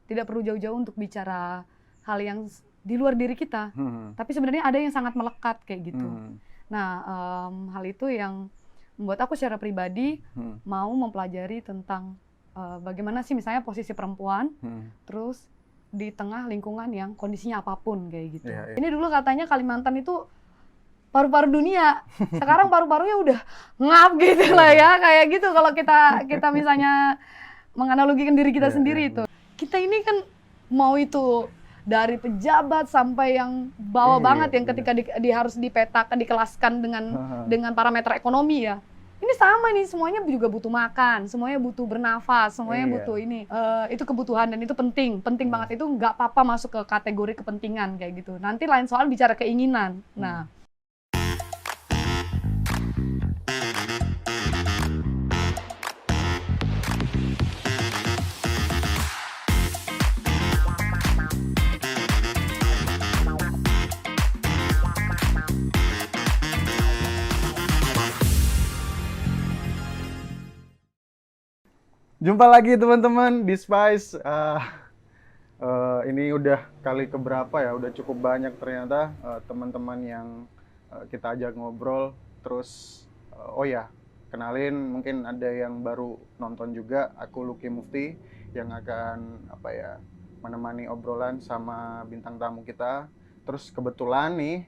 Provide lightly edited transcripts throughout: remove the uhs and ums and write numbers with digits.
tidak perlu jauh-jauh untuk bicara hal yang di luar diri kita. Tapi sebenarnya ada yang sangat melekat kayak gitu. Nah, hal itu yang membuat aku secara pribadi mau mempelajari tentang bagaimana sih misalnya posisi perempuan, terus di tengah lingkungan yang kondisinya apapun kayak gitu. Ini dulu katanya Kalimantan itu paru-paru dunia. Sekarang paru-parunya udah ngap gitu lah ya, kayak gitu kalau kita misalnya menganalogikan diri kita sendiri itu. Kita ini kan mau itu dari pejabat sampai yang bawah banget yang ketika harus dipetakan, dikelaskan dengan parameter ekonomi ya. Ini sama nih, semuanya juga butuh makan, semuanya butuh bernafas, semuanya butuh ini. Itu kebutuhan dan itu penting banget. Itu nggak apa-apa masuk ke kategori kepentingan kayak gitu. Nanti lain soal bicara keinginan. Nah, Jumpa lagi teman-teman di Spice. Ini udah kali keberapa ya? Udah cukup banyak ternyata teman-teman yang kita ajak ngobrol. Terus, oh ya, kenalin mungkin ada yang baru nonton juga. Aku Lucky Mufti yang akan menemani obrolan sama bintang tamu kita. Terus kebetulan nih,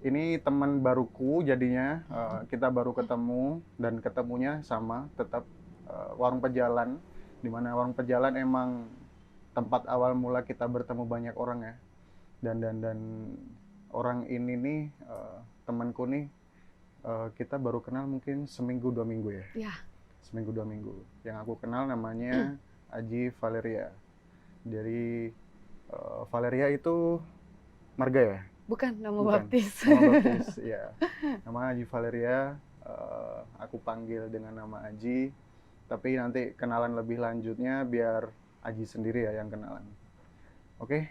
ini teman baruku jadinya. Kita baru ketemu dan ketemunya sama tetap Warung Pejalan, di mana Warung Pejalan emang tempat awal mula kita bertemu banyak orang ya. Dan orang ini nih temanku nih kita baru kenal mungkin seminggu 2 minggu ya. Iya. Seminggu 2 minggu. Yang aku kenal namanya Aji Valeria. Dari Valeria itu marga ya? Bukan, nama baptis. Nama baptis, ya. Nama Aji Valeria, aku panggil dengan nama Aji. Tapi nanti kenalan lebih lanjutnya biar Aji sendiri ya yang kenalan. Oke,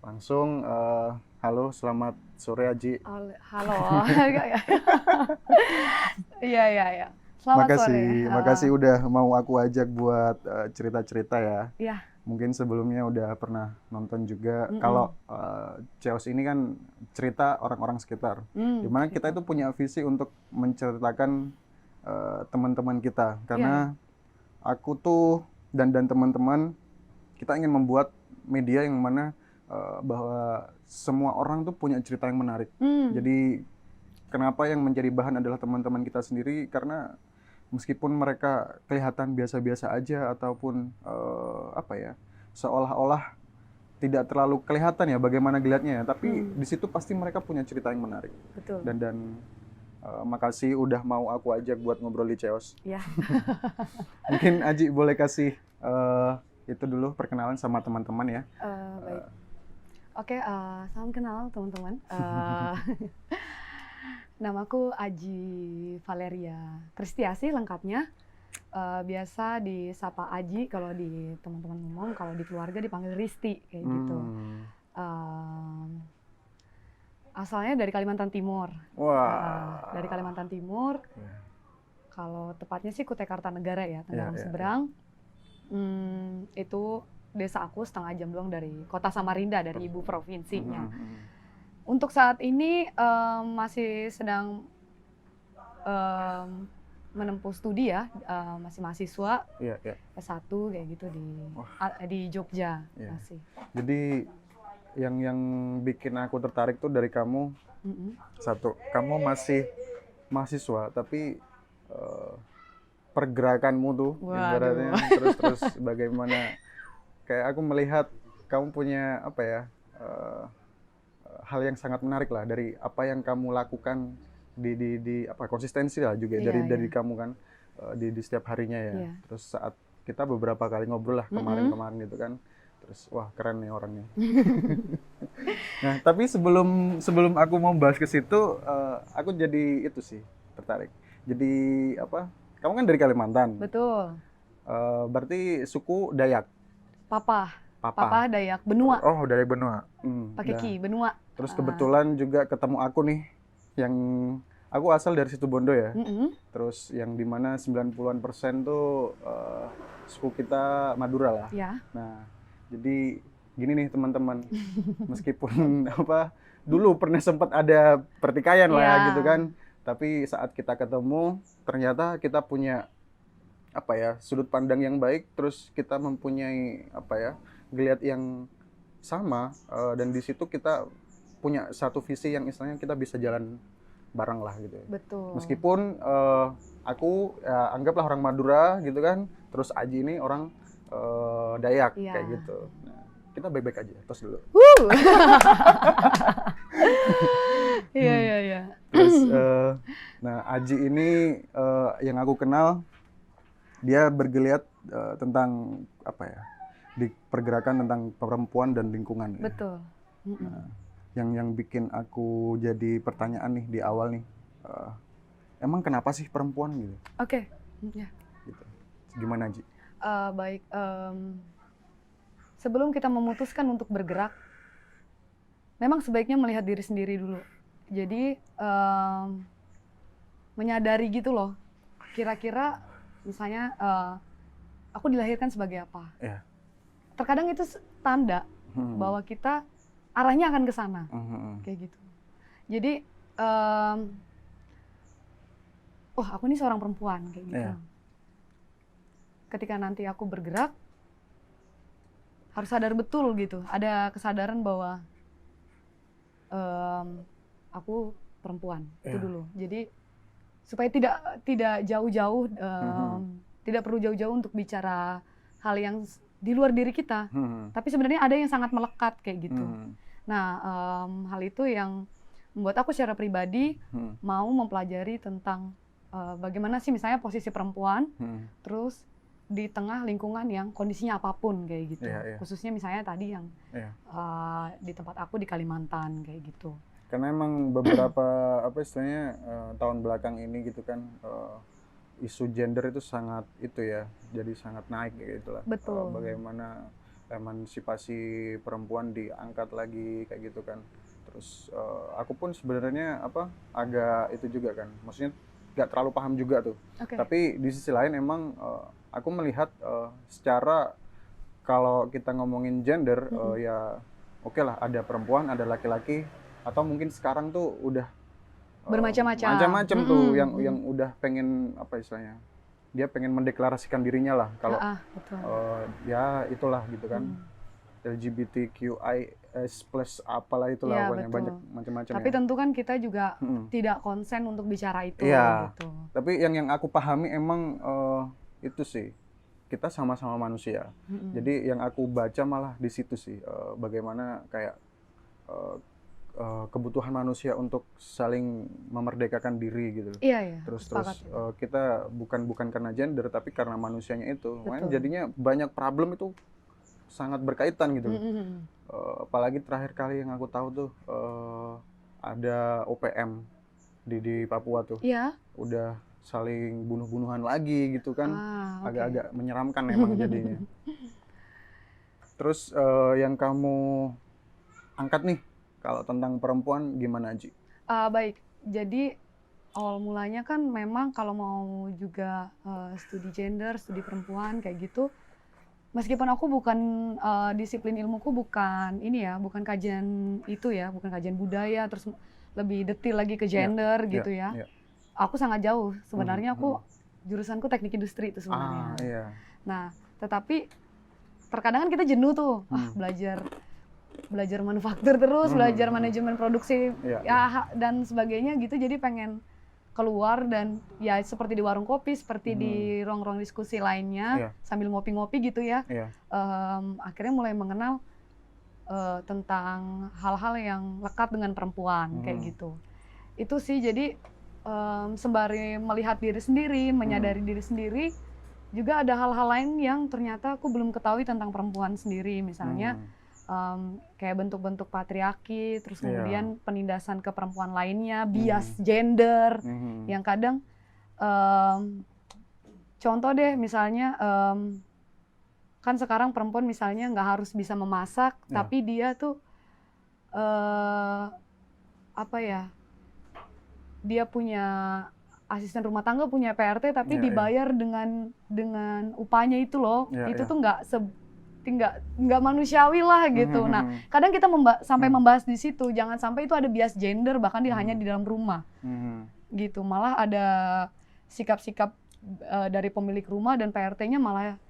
langsung halo, selamat sore Aji. Halo. Iya. Selamat sore. Makasih udah mau aku ajak buat cerita-cerita ya. Iya. Mungkin sebelumnya udah pernah nonton juga. Kalau Chaos ini kan cerita orang-orang sekitar. Dimana kita itu punya visi untuk menceritakan teman-teman kita, karena aku tuh dan teman-teman kita ingin membuat media yang mana bahwa semua orang tuh punya cerita yang menarik. Jadi kenapa yang menjadi bahan adalah teman-teman kita sendiri, karena meskipun mereka kelihatan biasa-biasa aja ataupun seolah-olah tidak terlalu kelihatan ya bagaimana geliatnya ya, tapi di situ pasti mereka punya cerita yang menarik. Betul. Dan makasih udah mau aku ajak buat ngobrol di Chaos. Ya. Mungkin Aji boleh kasih itu dulu perkenalan sama teman-teman ya. Baik. Oke, salam kenal teman-teman. Namaku Aji Valeria Kristiasih lengkapnya. Biasa disapa Aji kalau di teman-teman ngomong, kalau di keluarga dipanggil Risti kayak gitu. Asalnya dari Kalimantan Timur. Wah. Dari Kalimantan Timur. Kalau tepatnya sih Kutai Kartanegara ya, Tenggarong Seberang. Itu desa aku setengah jam doang dari kota Samarinda, dari ibu provinsinya. Untuk saat ini masih sedang menempuh studi ya, masih mahasiswa S1 kayak gitu di Jogja masih. Jadi yang bikin aku tertarik tuh dari kamu, satu, kamu masih mahasiswa tapi pergerakanmu tuh ibaratnya terus bagaimana, kayak aku melihat kamu punya hal yang sangat menarik lah dari apa yang kamu lakukan di konsistensi lah juga dari kamu kan di setiap harinya ya. Terus saat kita beberapa kali ngobrol lah kemarin gitu kan. Terus wah keren nih orangnya. Nah tapi sebelum aku mau bahas ke situ, aku jadi itu sih tertarik. Jadi kamu kan dari Kalimantan. Betul. Berarti suku Dayak. Papa Dayak Benua. Oh dari Benua. Pakai Ki Benua. Terus kebetulan juga ketemu aku nih yang aku asal dari Situbondo ya. Mm-mm. Terus yang dimana 90% tuh suku kita Madura lah. Ya. Nah, jadi gini nih teman-teman, meskipun apa dulu pernah sempat ada pertikaian lah Ya. gitu kan, tapi saat kita ketemu ternyata kita punya apa ya sudut pandang yang baik, terus kita mempunyai apa ya geliat yang sama, dan di situ kita punya satu visi yang istilahnya kita bisa jalan bareng lah gitu ya. Betul. Meskipun aku ya, anggaplah orang Madura gitu kan, terus Aji ini orang Dayak Iya. kayak gitu. Nah, kita baik-baik aja, tos dulu. Iya. Terus, nah Aji ini yang aku kenal, dia bergeliat tentang apa ya, di pergerakan tentang perempuan dan lingkungan. Betul. Ya. Nah, yang bikin aku jadi pertanyaan nih di awal nih, emang kenapa sih perempuan gitu? Oke. Ya. Gitu. Gimana Ji? Baik. Sebelum kita memutuskan untuk bergerak, memang sebaiknya melihat diri sendiri dulu. Jadi menyadari gitu loh. Kira-kira misalnya aku dilahirkan sebagai apa? Ya. Terkadang itu tanda bahwa kita arahnya akan ke sana, kayak gitu. Jadi, oh aku ini seorang perempuan, kayak gitu. Yeah. Ketika nanti aku bergerak, harus sadar betul gitu. Ada kesadaran bahwa aku perempuan, itu dulu. Jadi supaya tidak jauh-jauh, tidak perlu jauh-jauh untuk bicara hal yang di luar diri kita, tapi sebenarnya ada yang sangat melekat kayak gitu. Nah, hal itu yang membuat aku secara pribadi mau mempelajari tentang bagaimana sih misalnya posisi perempuan, terus di tengah lingkungan yang kondisinya apapun kayak gitu. Khususnya misalnya tadi yang di tempat aku di Kalimantan kayak gitu. Karena emang beberapa apa istilahnya tahun belakang ini gitu kan, isu gender itu sangat itu ya, jadi sangat naik gitu lah. Betul. Bagaimana emansipasi perempuan diangkat lagi kayak gitu kan. Terus aku pun sebenarnya apa agak itu juga kan, maksudnya nggak terlalu paham juga tuh. Okay. Tapi di sisi lain emang aku melihat secara kalau kita ngomongin gender ya oke lah, ada perempuan, ada laki-laki, atau mungkin sekarang tuh udah macam-macam tuh yang udah pengen apa istilahnya, dia pengen mendeklarasikan dirinya lah kalau ya itulah gitu kan, LGBTQIS plus apalah itulah, pokoknya banyak macam-macam. Tapi tentu kan kita juga tidak konsen untuk bicara itu gitu. Tapi yang aku pahami emang itu sih, kita sama-sama manusia. Jadi yang aku baca malah di situ sih, bagaimana kayak kebutuhan manusia untuk saling memerdekakan diri gitu. Iya. Terus kita bukan karena gender, tapi karena manusianya itu. Makanya jadinya banyak problem itu sangat berkaitan gitu. Apalagi terakhir kali yang aku tahu tuh ada OPM di Papua tuh. Iya. Udah saling bunuh-bunuhan lagi gitu kan. Agak-agak menyeramkan emang jadinya. Terus yang kamu angkat nih, kalau tentang perempuan gimana Ji? Baik, jadi awal mulanya kan memang kalau mau juga studi gender, studi perempuan kayak gitu, meskipun aku bukan disiplin ilmuku bukan ini ya, bukan kajian itu ya, bukan kajian budaya, terus lebih detail lagi ke gender gitu ya. Aku sangat jauh, sebenarnya aku jurusanku teknik industri itu sebenarnya. Nah, tetapi terkadang kan kita jenuh tuh, belajar manufaktur terus, belajar manajemen produksi dan sebagainya gitu, jadi pengen keluar dan ya seperti di warung kopi, seperti di ruang-ruang diskusi lainnya sambil ngopi-ngopi gitu ya. Akhirnya mulai mengenal tentang hal-hal yang lekat dengan perempuan kayak gitu. Itu sih, jadi sembari melihat diri sendiri, menyadari diri sendiri, juga ada hal-hal lain yang ternyata aku belum ketahui tentang perempuan sendiri, misalnya kayak bentuk-bentuk patriarki, terus kemudian penindasan ke perempuan lainnya, bias gender, yang kadang contoh deh misalnya kan sekarang perempuan misalnya nggak harus bisa memasak, tapi dia tuh apa ya, dia punya asisten rumah tangga, punya PRT, tapi dibayar dengan upahnya itu loh. Itu tuh nggak manusiawi lah gitu. Nah, kadang kita sampai membahas di situ, jangan sampai itu ada bias gender bahkan dia hanya di dalam rumah. Gitu. Malah ada sikap-sikap dari pemilik rumah dan PRT-nya malah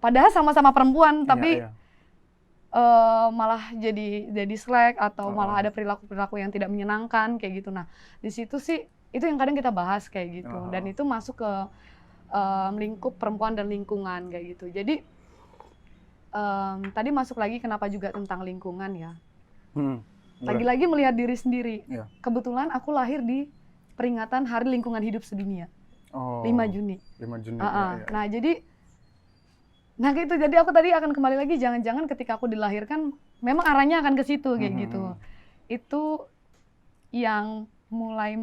padahal sama-sama perempuan tapi malah jadi slack atau malah ada perilaku-perilaku yang tidak menyenangkan kayak gitu. Nah, di situ sih itu yang kadang kita bahas kayak gitu. Dan itu masuk ke lingkup perempuan dan lingkungan kayak gitu. Jadi tadi masuk lagi kenapa juga tentang lingkungan ya. Lagi-lagi melihat diri sendiri. Kebetulan aku lahir di peringatan Hari Lingkungan Hidup Sedunia. 5 Juni. 5 Juni. Nah, gitu. Jadi aku tadi akan kembali lagi, jangan-jangan ketika aku dilahirkan memang arahnya akan ke situ kayak gitu. Itu yang mulai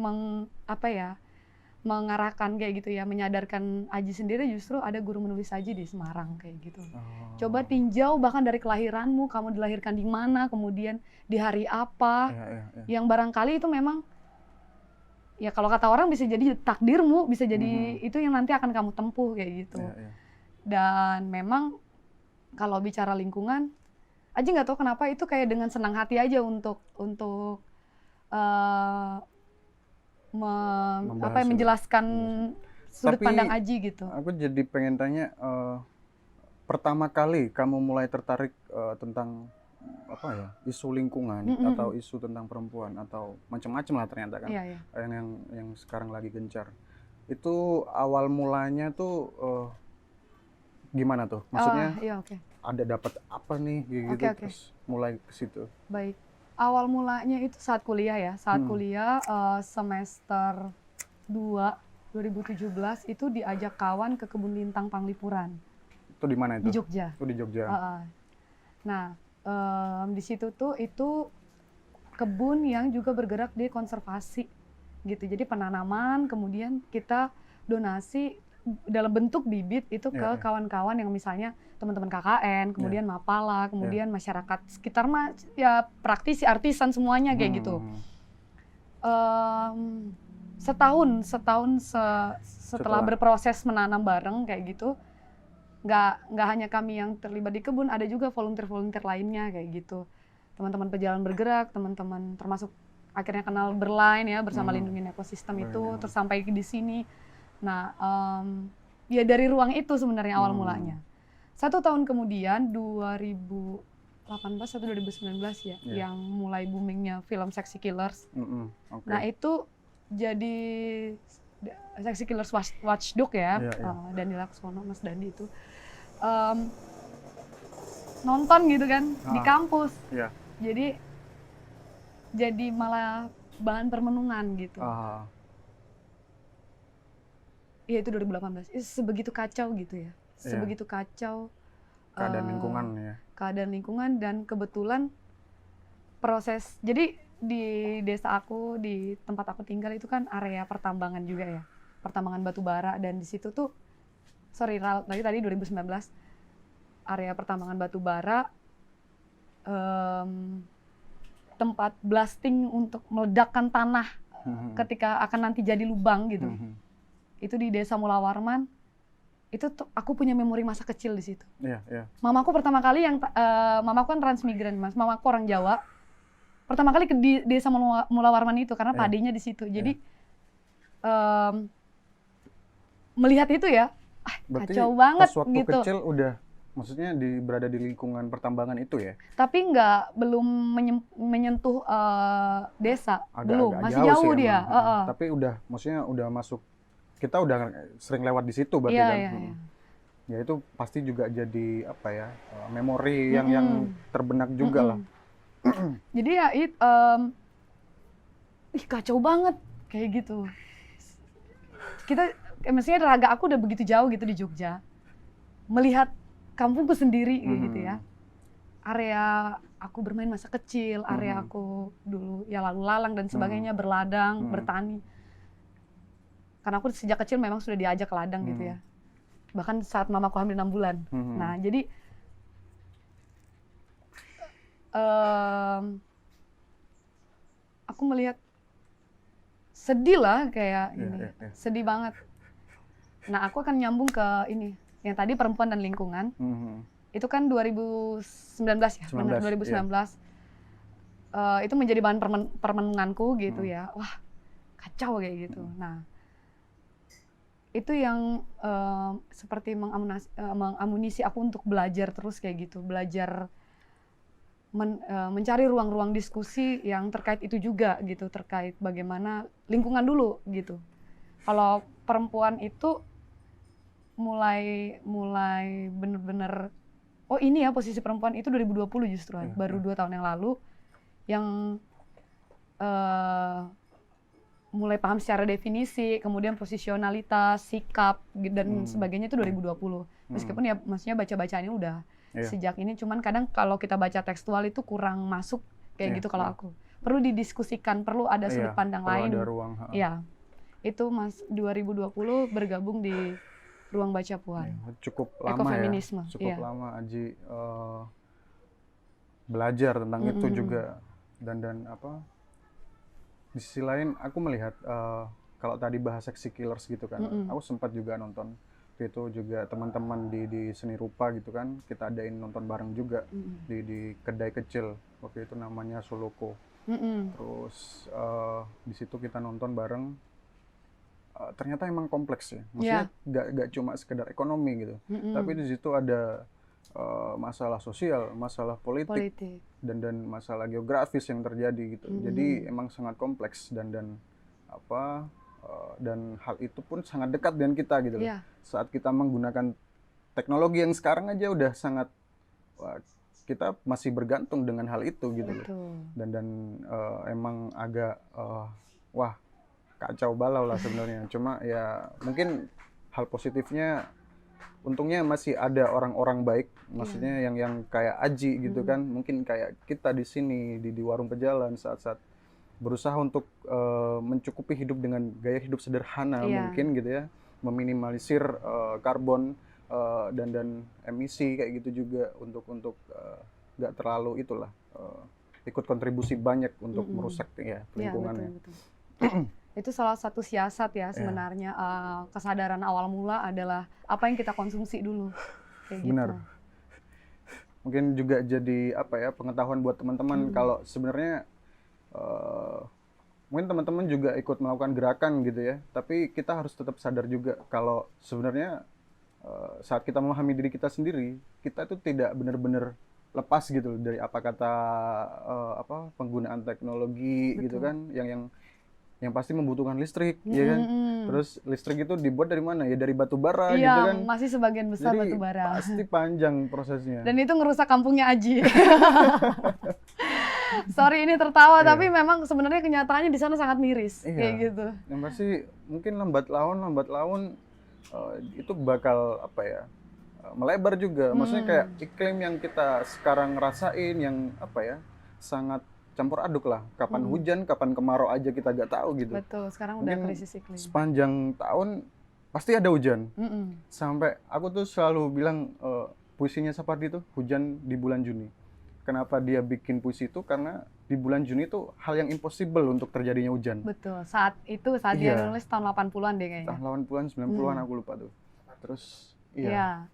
mengarahkan kayak gitu ya, menyadarkan Aji sendiri justru ada guru menulis Aji di Semarang kayak gitu. Coba tinjau bahkan dari kelahiranmu, kamu dilahirkan di mana, kemudian di hari apa, yang barangkali itu memang ya kalau kata orang bisa jadi takdirmu, bisa jadi itu yang nanti akan kamu tempuh kayak gitu. Dan memang kalau bicara lingkungan, Aji nggak tahu kenapa itu kayak dengan senang hati aja untuk menjelaskan sudut pandang Aji gitu. Aku jadi pengen tanya, pertama kali kamu mulai tertarik tentang isu lingkungan atau isu tentang perempuan atau macam-macam lah ternyata kan, yang sekarang lagi gencar. Itu awal mulanya tuh gimana tuh? Maksudnya ada dapat apa nih gitu terus mulai ke situ. Baik. Awal mulanya itu saat kuliah ya. Saat kuliah semester 2 2017 itu diajak kawan ke Kebun Lintang Panglipuran. Itu di mana itu? Di Jogja. Itu di Jogja. Nah, di situ tuh itu kebun yang juga bergerak di konservasi gitu. Jadi penanaman kemudian kita donasi dalam bentuk bibit itu ke kawan-kawan yang misalnya teman-teman KKN, kemudian Mapala, kemudian masyarakat sekitar ya praktisi, artisan semuanya kayak gitu. Setahun setelah berproses menanam bareng kayak gitu, nggak hanya kami yang terlibat di kebun, ada juga volunteer lainnya kayak gitu. Teman-teman pejalan bergerak, teman-teman termasuk akhirnya kenal Berline ya bersama Lindungin Ekosistem itu, terus sampai di sini. Nah, ya dari ruang itu sebenarnya awal mulanya. 1 tahun kemudian 2018 atau 2019 ya, yang mulai boomingnya film Sexy Killers. Nah itu jadi Sexy Killers Watchdog ya, Dandi Laksono, Mas Dandi itu nonton gitu kan di kampus. Jadi malah bahan permenungan gitu. Iya itu 2018, itu sebegitu kacau gitu ya, sebegitu kacau keadaan lingkungan ya. Keadaan lingkungan dan kebetulan proses, jadi di desa aku, di tempat aku tinggal itu kan area pertambangan juga ya, pertambangan batu bara dan di situ tuh, tadi 2019, area pertambangan batu bara, tempat blasting untuk meledakkan tanah ketika akan nanti jadi lubang gitu. Itu di Desa Mula Warman, itu aku punya memori masa kecil di situ. Mamaku pertama kali mamaku kan transmigran mas, mamaku orang Jawa. Pertama kali di Desa Mula Warman itu karena padenya di situ. Jadi melihat itu ya, berarti kacau banget pas waktu gitu. kecil udah, maksudnya berada di lingkungan pertambangan itu ya? Tapi belum menyentuh desa, belum, masih jauh sih dia. Tapi maksudnya udah masuk. Kita udah sering lewat di situ berarti kan. Ya itu pasti juga jadi memori yang terbenak juga lah. Jadi ya kacau banget kayak gitu. Maksudnya raga aku udah begitu jauh gitu di Jogja. Melihat kampungku sendiri gitu ya. Area aku bermain masa kecil, area aku dulu ya lalu lalang dan sebagainya, berladang, bertani. Karena aku sejak kecil memang sudah diajak ke ladang gitu ya. Bahkan saat mamaku hamil 6 bulan. Nah, jadi aku melihat sedih lah kayak Iya, ini, iya, iya. sedih banget. Nah aku akan nyambung ke ini, yang tadi perempuan dan lingkungan. Itu kan 2019 ya, benar 2019. Itu menjadi bahan permenunganku gitu ya. Wah, kacau kayak gitu. Nah, itu yang seperti mengamunisi aku untuk belajar terus kayak gitu, belajar mencari ruang-ruang diskusi yang terkait itu juga gitu, terkait bagaimana lingkungan dulu gitu. Kalau perempuan itu mulai bener-bener, oh ini ya posisi perempuan itu 2020 justru, baru 2 tahun yang lalu, yang mulai paham secara definisi, kemudian posisionalitas, sikap, dan sebagainya itu 2020. Meskipun ya maksudnya baca-bacaannya udah sejak ini, cuman kadang kalau kita baca tekstual itu kurang masuk kayak gitu kalau aku. Perlu didiskusikan, perlu ada sudut pandang lain. Ada ruang. Ya, itu 2020 bergabung di Ruang Baca Puan. Cukup lama Ekofeminisme. ya, cukup lama Aji belajar tentang itu juga. Dan apa, di sisi lain aku melihat kalau tadi bahas Sexy Killers gitu kan, aku sempat juga nonton itu juga, teman-teman di seni rupa gitu kan, kita adain nonton bareng juga di kedai kecil waktu itu namanya Soloko. Terus di situ kita nonton bareng, ternyata emang kompleks ya, maksudnya nggak cuma sekedar ekonomi gitu, tapi di situ ada masalah sosial, masalah politik. Dan masalah geografis yang terjadi gitu. Jadi emang sangat kompleks dan apa, dan hal itu pun sangat dekat dengan kita gitu loh. Saat kita menggunakan teknologi yang sekarang aja udah sangat, kita masih bergantung dengan hal itu gitu loh. Dan emang agak wah, kacau balau lah sebenarnya. Cuma ya mungkin hal positifnya, untungnya masih ada orang-orang baik, maksudnya yang kayak Aji gitu kan, mungkin kayak kita di sini di warung pejalan saat-saat berusaha untuk mencukupi hidup dengan gaya hidup sederhana mungkin gitu ya, meminimalisir karbon dan emisi kayak gitu juga, untuk nggak terlalu itulah ikut kontribusi banyak untuk merusak ya lingkungannya. Betul. Itu salah satu siasat ya sebenarnya. Kesadaran awal mula adalah apa yang kita konsumsi dulu. Kayak Benar. gitu. Mungkin juga jadi apa ya, pengetahuan buat teman-teman kalau sebenarnya mungkin teman-teman juga ikut melakukan gerakan gitu ya, tapi kita harus tetap sadar juga kalau sebenarnya saat kita memahami diri kita sendiri, kita itu tidak benar-benar lepas gitu dari apa kata apa penggunaan teknologi. Betul. Gitu kan, yang pasti membutuhkan listrik, ya kan? Terus listrik itu dibuat dari mana? Ya dari batu bara gitu kan? Iya, masih sebagian besar batu bara. Pasti panjang prosesnya. Dan itu ngerusak kampungnya Aji. Sorry ini tertawa, tapi memang sebenarnya kenyataannya di sana sangat miris, kayak gitu. Yang pasti mungkin lambat laun itu bakal apa ya? Melebar juga. Maksudnya kayak iklim yang kita sekarang rasain yang apa ya? Sangat campur aduk lah, kapan hujan, kapan kemarau aja kita nggak tahu gitu. Betul, sekarang udah krisis iklim. Sepanjang tahun pasti ada hujan. Sampai aku tuh selalu bilang puisinya Sapardi itu hujan di bulan Juni. Kenapa dia bikin puisi itu? Karena di bulan Juni itu hal yang impossible untuk terjadinya hujan. Betul, saat dia nulis tahun 80-an deh kayaknya. Tahun 80-an, 90-an aku lupa tuh. Terus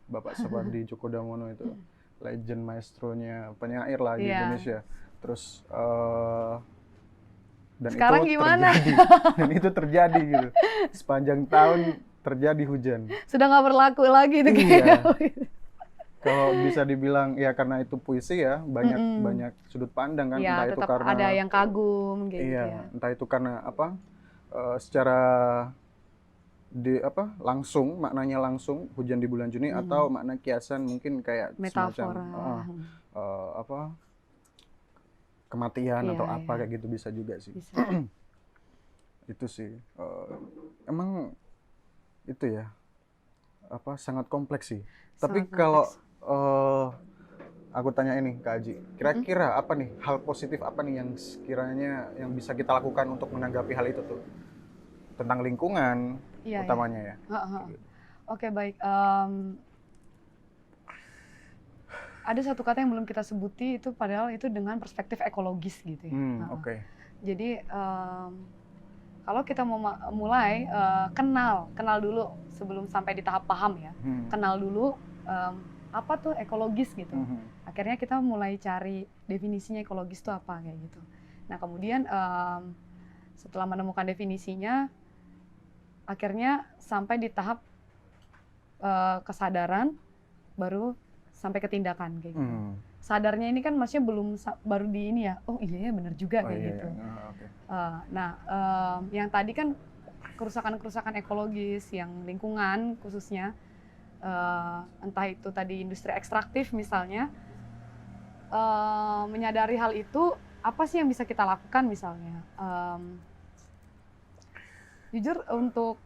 Bapak Sapardi Djoko Damono itu legend maestronya penyair lah di Indonesia. Terus dan sekarang itu gimana? Dan itu terjadi gitu. Sepanjang tahun terjadi hujan. Sudah nggak berlaku lagi itu kayaknya. Kalau bisa dibilang ya karena itu puisi ya, banyak sudut pandang kan, entah itu karena ada yang kagum gitu entah itu karena apa secara langsung, maknanya langsung hujan di bulan Juni, atau makna kiasan mungkin kayak metafora, semacam kematian atau apa kayak gitu, bisa juga sih. Itu sih emang itu ya apa sangat kompleks sih. Tapi kalau aku tanya ini Kak Aji, kira-kira apa nih hal positif apa nih yang sekiranya yang bisa kita lakukan untuk menanggapi hal itu tuh, tentang lingkungan utamanya ya. Oke, baik. Ada satu kata yang belum kita sebuti itu, padahal itu dengan perspektif ekologis gitu ya. Oke. Jadi kalau kita mau mulai kenal dulu sebelum sampai di tahap paham ya. Kenal dulu apa tuh ekologis gitu. Akhirnya kita mulai cari definisinya ekologis itu apa kayak gitu. Nah kemudian setelah menemukan definisinya, akhirnya sampai di tahap kesadaran, baru sampai ke tindakan kayak gitu. Sadarnya ini kan maksudnya belum baru di ini ya, oh iya ya benar juga kayak gitu. Okay. Nah yang tadi kan kerusakan-kerusakan ekologis yang lingkungan khususnya, entah itu tadi industri ekstraktif misalnya, menyadari hal itu apa sih yang bisa kita lakukan misalnya. Jujur untuk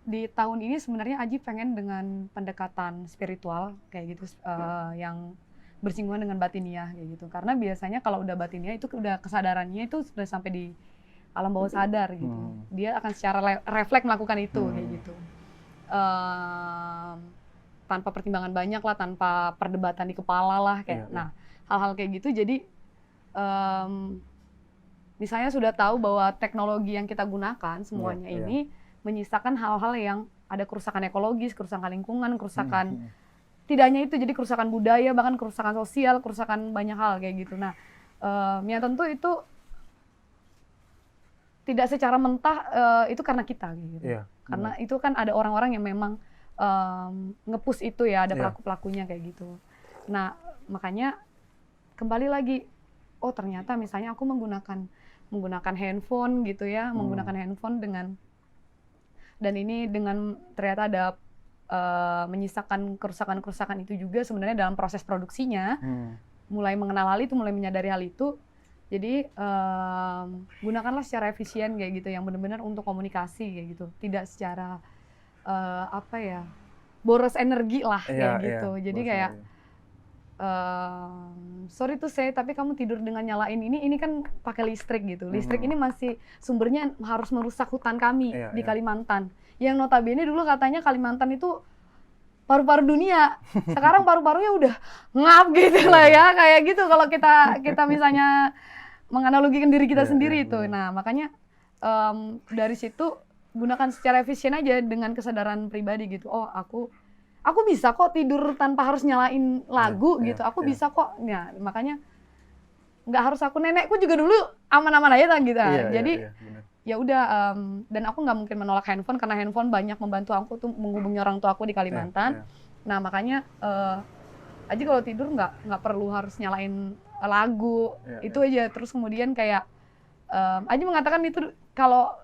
di tahun ini sebenarnya Aji pengen dengan pendekatan spiritual kayak gitu, yang bersinggungan dengan batiniah kayak gitu. Karena biasanya kalau udah batiniah itu udah kesadarannya itu sudah sampai di alam bawah sadar gitu. Dia akan secara refleks melakukan itu kayak gitu. Tanpa pertimbangan banyak lah, tanpa perdebatan di kepala lah kayak. Nah, hal-hal kayak gitu jadi misalnya sudah tahu bahwa teknologi yang kita gunakan semuanya ini menyisakan hal-hal yang ada kerusakan ekologis, kerusakan lingkungan, kerusakan tidak hanya itu, jadi kerusakan budaya, bahkan kerusakan sosial, kerusakan banyak hal kayak gitu. Nah, ya tentu itu tidak secara mentah itu karena kita gitu. Karena itu kan ada orang-orang yang memang nge-push itu ya, ada pelaku-pelakunya kayak gitu. Nah, makanya kembali lagi, oh ternyata misalnya aku menggunakan handphone gitu ya, menggunakan handphone dan ini dengan ternyata ada menyisakan kerusakan-kerusakan itu juga sebenarnya dalam proses produksinya. Mulai mengenal hal itu, mulai menyadari hal itu. Jadi gunakanlah secara efisien kayak gitu, yang benar-benar untuk komunikasi kayak gitu. Tidak secara boros energi lah kayak gitu. Jadi kayak sorry to say, tapi kamu tidur dengan nyalain ini kan pakai listrik gitu. Listrik ini masih sumbernya harus merusak hutan kami di Kalimantan. Yang notabene dulu katanya Kalimantan itu paru-paru dunia. Sekarang paru-parunya udah ngap gitu lah ya, kayak gitu kalau kita misalnya menganalogikan diri kita sendiri itu. Nah, makanya dari situ gunakan secara efisien aja dengan kesadaran pribadi gitu. Oh, aku bisa kok tidur tanpa harus nyalain lagu gitu. Aku bisa kok. Ya, makanya nggak harus aku, nenekku juga dulu aman-aman aja gitu. Jadi ya udah, dan aku nggak mungkin menolak handphone karena handphone banyak membantu aku tuh menghubungi orang tua aku di Kalimantan. Nah, makanya Aji kalau tidur nggak perlu harus nyalain lagu. Itu aja. Terus kemudian kayak Aji mengatakan itu kalau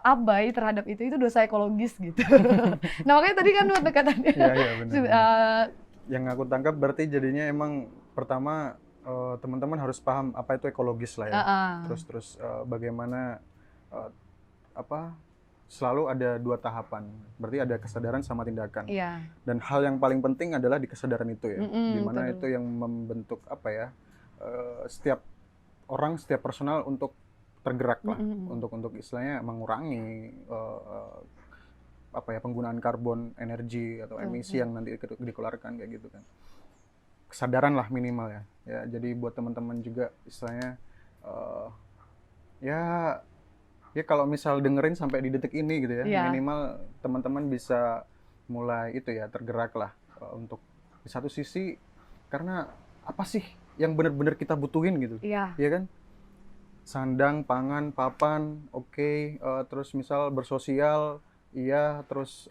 abai terhadap itu dosa ekologis gitu. Nah makanya tadi kan pendekatannya. Yang aku tangkap berarti jadinya emang pertama teman-teman harus paham apa itu ekologis lah ya. Terus bagaimana selalu ada dua tahapan. Berarti ada kesadaran sama tindakan. Dan hal yang paling penting adalah di kesadaran itu ya. Dimana itu yang membentuk setiap orang, setiap personal untuk tergerak lah, untuk istilahnya mengurangi penggunaan karbon, energi atau emisi yang nanti dikeluarkan kayak gitu kan. Kesadaran lah minimal ya. Jadi buat teman-teman juga istilahnya ya kalau misal dengerin sampai di detik ini gitu ya, minimal teman-teman bisa mulai itu ya, tergerak lah untuk di satu sisi, karena apa sih yang benar-benar kita butuhin gitu, ya kan? Sandang, pangan, papan, terus misal bersosial, terus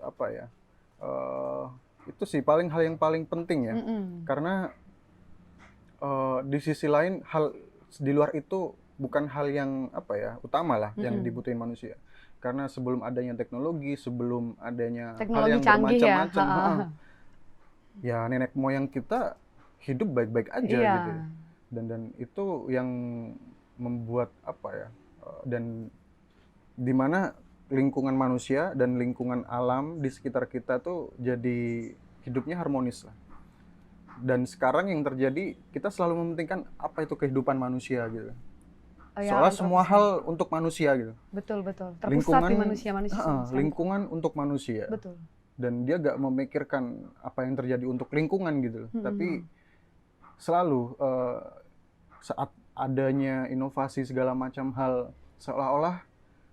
itu sih hal yang paling penting ya, karena di sisi lain hal di luar itu bukan hal yang utama lah yang dibutuhin manusia, karena sebelum adanya teknologi, sebelum adanya teknologi hal yang bermacam-macam, ya nenek moyang kita hidup baik-baik aja gitu, dan itu yang membuat dan dimana lingkungan manusia dan lingkungan alam di sekitar kita tuh jadi hidupnya harmonis lah. Dan sekarang yang terjadi, kita selalu mementingkan apa itu kehidupan manusia gitu. Soalnya semua hal untuk manusia gitu. Betul. Terpusat di manusia. Lingkungan untuk manusia. Betul. Dan dia gak memikirkan apa yang terjadi untuk lingkungan gitu. Tapi selalu saat adanya inovasi segala macam hal, seolah-olah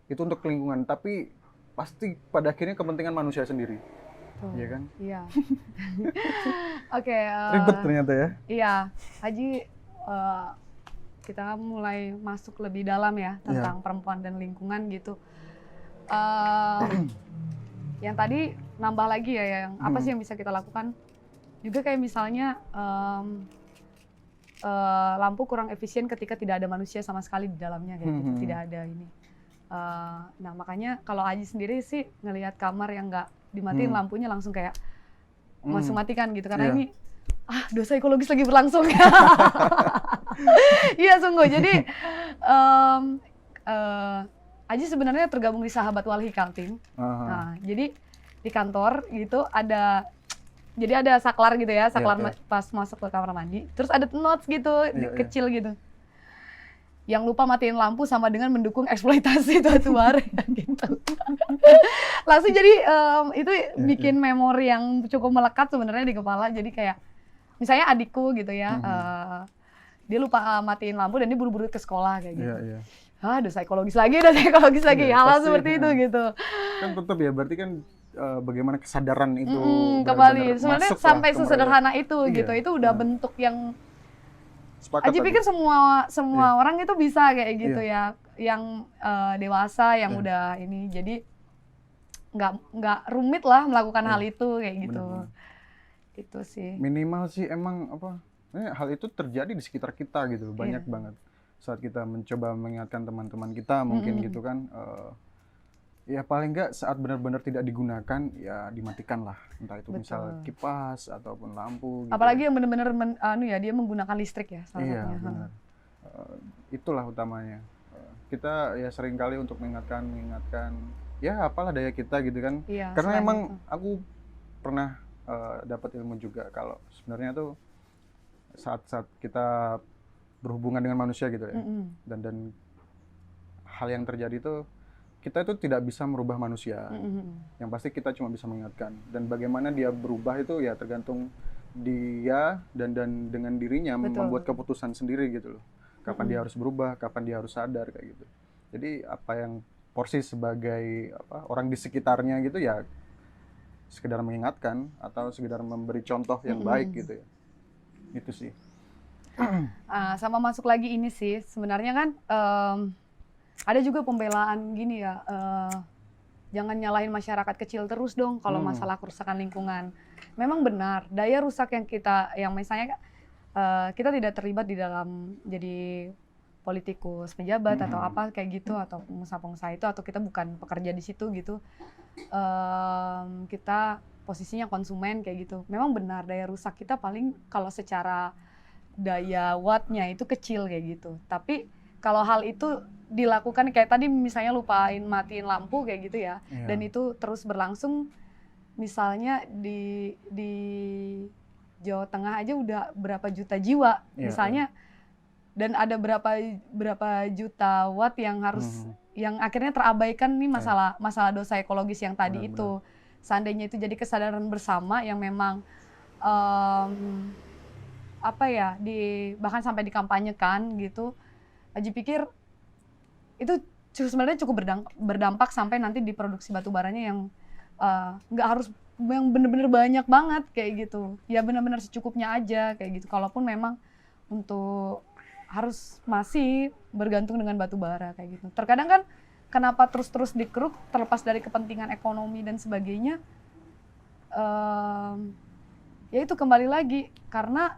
itu untuk lingkungan, tapi pasti pada akhirnya kepentingan manusia sendiri. Iya kan? Iya. Oke. Ribet ternyata ya. Iya, Haji, kita mulai masuk lebih dalam ya tentang perempuan dan lingkungan gitu. Yang tadi nambah lagi ya, yang apa sih yang bisa kita lakukan? Juga kayak misalnya lampu kurang efisien ketika tidak ada manusia sama sekali di dalamnya kayak gitu, tidak ada ini. Nah makanya kalau Aji sendiri sih ngelihat kamar yang nggak dimatiin lampunya langsung kayak langsung matikan gitu karena ini dosa ekologis lagi berlangsung. Iya sungguh. Jadi Aji sebenarnya tergabung di Sahabat Walhi Kaltim. Nah, jadi di kantor gitu ada saklar gitu ya, saklar pas masuk ke kamar mandi. Terus ada notes gitu kecil gitu. Yang lupa matiin lampu sama dengan mendukung eksploitasi batu bara gitu. Langsung jadi itu bikin memori yang cukup melekat sebenarnya di kepala. Jadi kayak misalnya adikku gitu ya, dia lupa matiin lampu dan dia buru-buru ke sekolah kayak gitu. Dosa ekologis lagi, hal-hal seperti itu gitu. Kan tetap ya, berarti kan bagaimana kesadaran itu kembali. Sebenarnya sampai sesederhana itu gitu, itu udah bentuk yang Aji pikir semua orang itu bisa kayak gitu ya, yang dewasa yang udah ini, jadi nggak rumit lah melakukan hal itu kayak gitu. Bener. Itu sih. Minimal sih emang hal itu terjadi di sekitar kita gitu, banyak banget. Saat kita mencoba mengingatkan teman-teman kita mungkin gitu kan, ya paling nggak saat benar-benar tidak digunakan ya dimatikan lah, entah itu misal kipas ataupun lampu gitu. Apalagi yang benar-benar dia menggunakan listrik ya salah satunya. Benar. Itulah utamanya. Kita ya sering kali untuk mengingatkan ya apalah daya kita gitu kan. Karena emang aku pernah dapat ilmu juga kalau sebenarnya tuh saat kita berhubungan dengan manusia gitu ya, dan hal yang terjadi tuh kita itu tidak bisa merubah manusia. Yang pasti kita cuma bisa mengingatkan, dan bagaimana dia berubah itu ya tergantung dia dan dengan dirinya membuat keputusan sendiri gitu loh. Kapan dia harus berubah, kapan dia harus sadar kayak gitu. Jadi apa yang porsi sebagai orang di sekitarnya gitu ya sekedar mengingatkan atau sekedar memberi contoh yang baik gitu ya. Itu sih. Sama masuk lagi ini sih, sebenarnya kan ada juga pembelaan gini ya, jangan nyalahin masyarakat kecil terus dong kalau masalah kerusakan lingkungan. Memang benar, daya rusak yang misalnya kita tidak terlibat di dalam jadi politikus, pejabat atau apa kayak gitu, atau pengusaha-pengusaha itu, atau kita bukan pekerja di situ gitu. Kita posisinya konsumen kayak gitu. Memang benar daya rusak kita paling kalau secara daya wattnya itu kecil kayak gitu. Tapi kalau hal itu dilakukan kayak tadi misalnya lupain matiin lampu kayak gitu ya, dan itu terus berlangsung, misalnya di Jawa Tengah aja udah berapa juta jiwa misalnya, dan ada berapa juta watt yang harus yang akhirnya terabaikan nih masalah dosa ekologis yang tadi itu. Seandainya itu jadi kesadaran bersama yang memang bahkan sampai dikampanyekan gitu, Aji pikir itu sebenarnya cukup berdampak sampai nanti di produksi batu baranya yang nggak harus yang bener-bener banyak banget kayak gitu, ya benar-benar secukupnya aja kayak gitu. Kalaupun memang untuk harus masih bergantung dengan batu bara kayak gitu. Terkadang kan kenapa terus dikeruk terlepas dari kepentingan ekonomi dan sebagainya, ya itu kembali lagi karena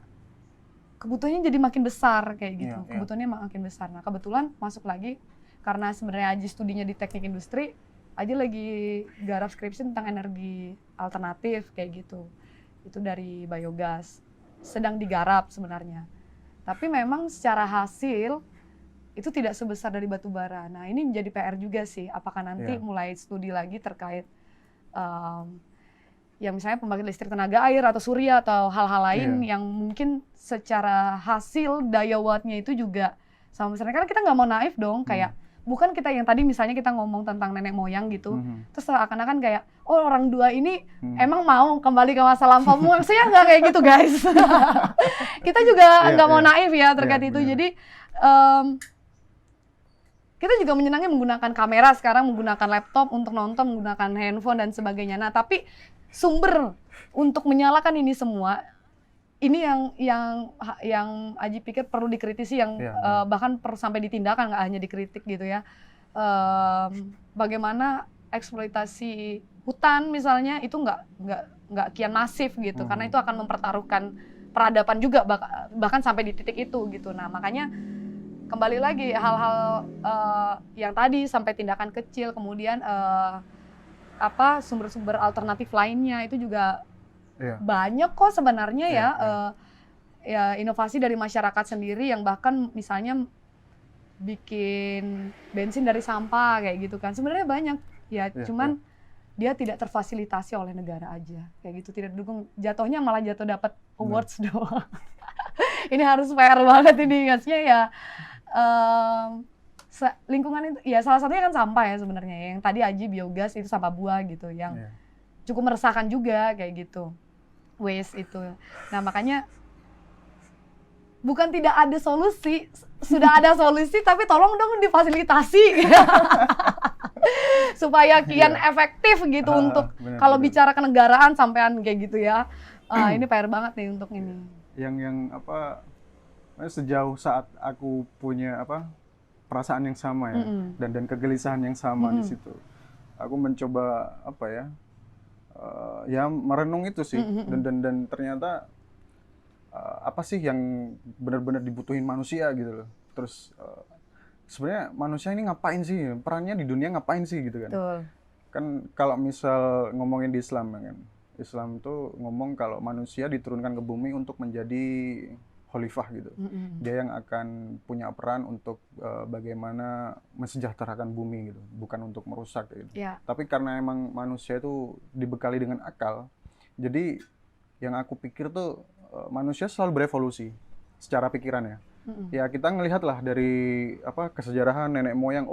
kebutuhannya jadi makin besar kayak gitu. Kebutuhannya makin besar. Nah kebetulan masuk lagi karena sebenarnya Aji studinya di teknik industri, Aji lagi garap skripsi tentang energi alternatif kayak gitu. Itu dari biogas. Sedang digarap sebenarnya. Tapi memang secara hasil itu tidak sebesar dari batu bara. Nah ini menjadi PR juga sih. Apakah nanti mulai studi lagi terkait ya misalnya pembangkit listrik tenaga air atau surya atau hal-hal lain yang mungkin secara hasil daya wattnya itu juga sama besarnya. Karena kita nggak mau naif dong, kayak bukan kita yang tadi misalnya kita ngomong tentang nenek moyang gitu, terus seakan-akan kayak orang dua ini emang mau kembali ke masa lampau. Maksudnya nggak kayak gitu guys. Kita juga nggak mau naif ya terkait itu. Jadi kita juga menyenangi menggunakan kamera sekarang, menggunakan laptop untuk nonton, menggunakan handphone dan sebagainya. Nah, tapi sumber untuk menyalakan ini semua, ini yang Aji pikir perlu dikritisi, yang bahkan perlu sampai ditindakan, nggak hanya dikritik gitu ya. Bagaimana eksploitasi hutan misalnya itu nggak kian masif gitu, karena itu akan mempertaruhkan peradaban juga, bahkan sampai di titik itu gitu. Nah, makanya kembali lagi hal-hal yang tadi sampai tindakan kecil, kemudian sumber-sumber alternatif lainnya itu juga banyak kok sebenarnya ya inovasi dari masyarakat sendiri yang bahkan misalnya bikin bensin dari sampah kayak gitu kan, sebenarnya banyak ya, cuman dia tidak terfasilitasi oleh negara aja kayak gitu, tidak didukung, jatuhnya malah jatuh dapat awards doang. Ini harus fair banget ini, maksudnya ya lingkungan itu ya salah satunya kan sampah ya sebenarnya, yang tadi Aji biogas itu sampah buah gitu, yang cukup meresahkan juga kayak gitu, waste itu. Nah, makanya bukan tidak ada solusi, sudah ada solusi, tapi tolong dong difasilitasi supaya kian efektif gitu untuk kalau bicara kenegaraan sampean kayak gitu ya. Ini PR banget nih untuk ini. Yang sejauh saat aku punya perasaan yang sama ya, dan kegelisahan yang sama di situ, aku mencoba ya merenung itu sih, dan ternyata apa sih yang benar-benar dibutuhin manusia gitu loh. Terus sebenarnya manusia ini ngapain sih, perannya di dunia ngapain sih gitu kan. Betul. Kan kalau misal ngomongin di Islam kan, Islam tuh ngomong kalau manusia diturunkan ke bumi untuk menjadi khalifah gitu. Dia yang akan punya peran untuk bagaimana mensejahterakan bumi gitu, bukan untuk merusak gitu. Tapi karena emang manusia itu dibekali dengan akal, jadi yang aku pikir tuh manusia selalu berevolusi secara pikiran ya. Ya kita ngelihatlah dari kesejarahan nenek moyang,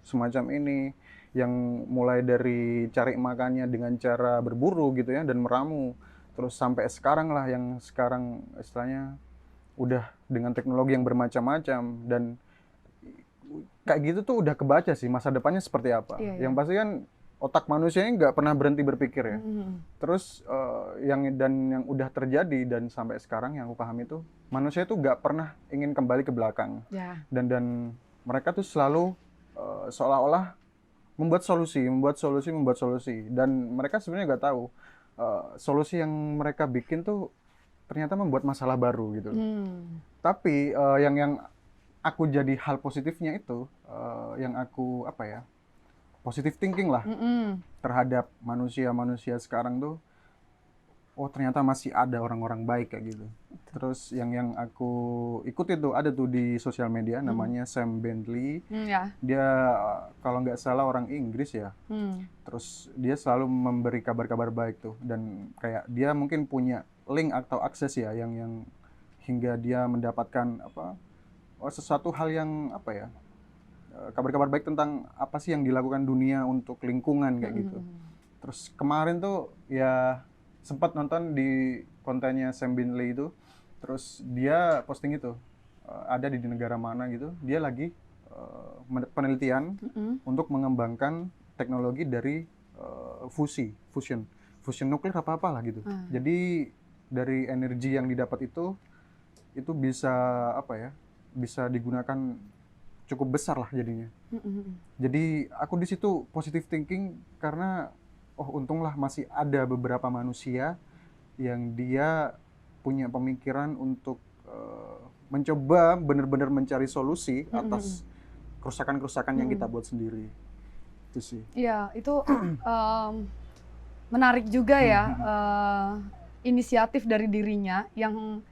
semacam ini, yang mulai dari cari makannya dengan cara berburu gitu ya dan meramu, terus sampai sekarang lah yang sekarang istilahnya udah dengan teknologi yang bermacam-macam, dan kayak gitu tuh udah kebaca sih masa depannya seperti apa. Yang pasti kan otak manusia ini nggak pernah berhenti berpikir ya. Terus yang udah terjadi dan sampai sekarang yang aku pahami itu, manusia itu nggak pernah ingin kembali ke belakang. Dan mereka tuh selalu seolah-olah membuat solusi, dan mereka sebenarnya nggak tahu solusi yang mereka bikin tuh ternyata membuat masalah baru gitu. Tapi yang aku jadi hal positifnya itu, yang aku positive thinking lah terhadap manusia sekarang tuh, ternyata masih ada orang-orang baik kayak gitu. Terus yang aku ikuti tuh ada tuh di sosial media, namanya Sam Bentley. Dia kalau nggak salah orang Inggris ya. Terus dia selalu memberi kabar-kabar baik tuh, dan kayak dia mungkin punya link atau akses ya yang hingga dia mendapatkan sesuatu hal yang kabar-kabar baik tentang apa sih yang dilakukan dunia untuk lingkungan kayak gitu. Terus kemarin tuh ya sempat nonton di kontennya Sam Bentley itu, terus dia posting itu ada di negara mana gitu, dia lagi penelitian untuk mengembangkan teknologi dari fusion nuklir apa-apa lah gitu. Jadi dari energi yang didapat itu bisa bisa digunakan cukup besar lah jadinya. Jadi aku di situ positive thinking karena untunglah masih ada beberapa manusia yang dia punya pemikiran untuk mencoba benar-benar mencari solusi atas kerusakan-kerusakan yang kita buat sendiri. Itu sih. Iya, itu menarik juga ya, inisiatif dari dirinya yang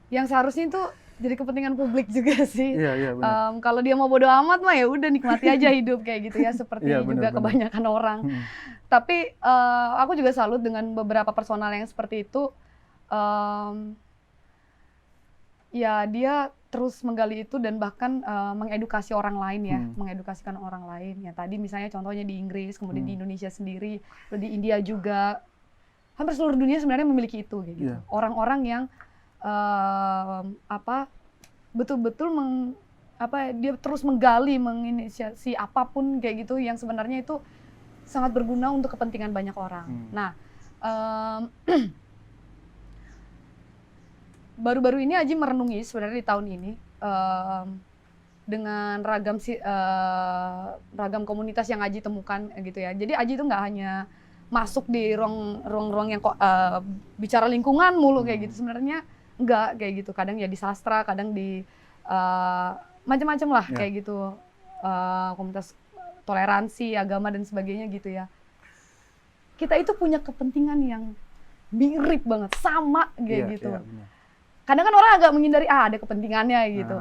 seharusnya itu jadi kepentingan publik juga sih. Iya, benar. Kalau dia mau bodo amat mah ya udah nikmati aja hidup kayak gitu ya, seperti juga kebanyakan orang. Tapi aku juga salut dengan beberapa personal yang seperti itu. Ya dia terus menggali itu dan bahkan mengedukasi orang lain ya, mengedukasikan orang lain. Ya tadi misalnya contohnya di Inggris, kemudian di Indonesia sendiri, di India juga, hampir seluruh dunia sebenarnya memiliki itu kayak gitu. Orang-orang yang betul-betul dia terus menggali, menginisiasi apapun kayak gitu yang sebenarnya itu sangat berguna untuk kepentingan banyak orang. Nah, baru-baru ini Aji merenungi sebenarnya di tahun ini dengan ragam komunitas yang Aji temukan gitu ya. Jadi Aji itu nggak hanya masuk di ruang-ruang yang bicara lingkungan mulu kayak gitu. Sebenarnya enggak kayak gitu. Kadang ya di sastra, kadang di macam-macam lah kayak gitu. Komunitas toleransi, agama dan sebagainya gitu ya. Kita itu punya kepentingan yang mirip banget, sama kayak gitu. Iya, kadang kan orang agak menghindari, ada kepentingannya gitu.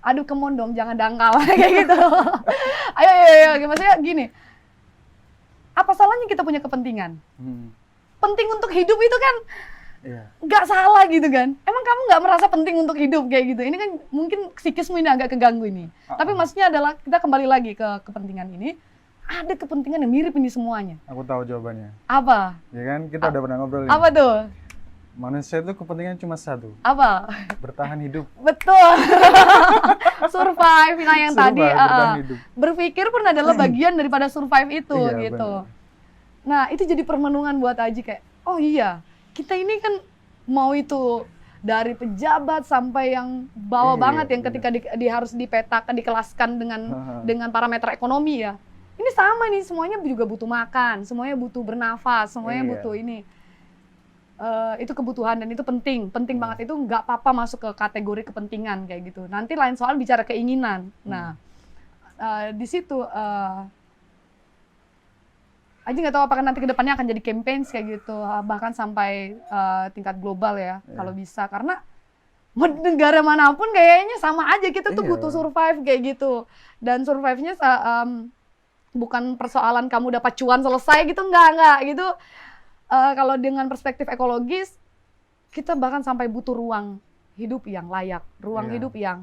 Aduh come on dong, jangan dangkal kayak gitu. Ayo, maksudnya gini, apa salahnya kita punya kepentingan? Penting untuk hidup itu kan nggak salah gitu kan. Emang kamu nggak merasa penting untuk hidup kayak gitu? Ini kan mungkin psikismu ini agak keganggu ini. Tapi maksudnya adalah kita kembali lagi ke kepentingan ini. Ada kepentingan yang mirip ini semuanya. Aku tahu jawabannya. Apa? Ya kan, kita udah pernah ngobrol ini. Apa tuh? Manusia itu kepentingan cuma satu. Apa? Bertahan hidup. Betul. Survive. Nah yang tadi berpikir pun adalah bagian daripada survive itu gitu. Bener. Nah itu jadi permenungan buat Aji kayak, oh iya, kita ini kan mau itu dari pejabat sampai yang bawah banget yang ketika harus dipetakan, dikelaskan dengan parameter ekonomi ya. Ini sama nih, semuanya juga butuh makan, semuanya butuh bernafas, semuanya butuh ini. Itu kebutuhan dan itu penting banget. Itu nggak apa-apa masuk ke kategori kepentingan kayak gitu. Nanti lain soal bicara keinginan. Nah, di situ Aji nggak tahu apakah nanti kedepannya akan jadi campaigns kayak gitu, bahkan sampai tingkat global ya, kalau bisa. Karena negara manapun kayaknya sama aja, kita tuh butuh survive kayak gitu. Dan survive-nya bukan persoalan kamu dapat cuan selesai gitu, enggak gitu. Kalau dengan perspektif ekologis, kita bahkan sampai butuh ruang hidup yang layak, ruang hidup yang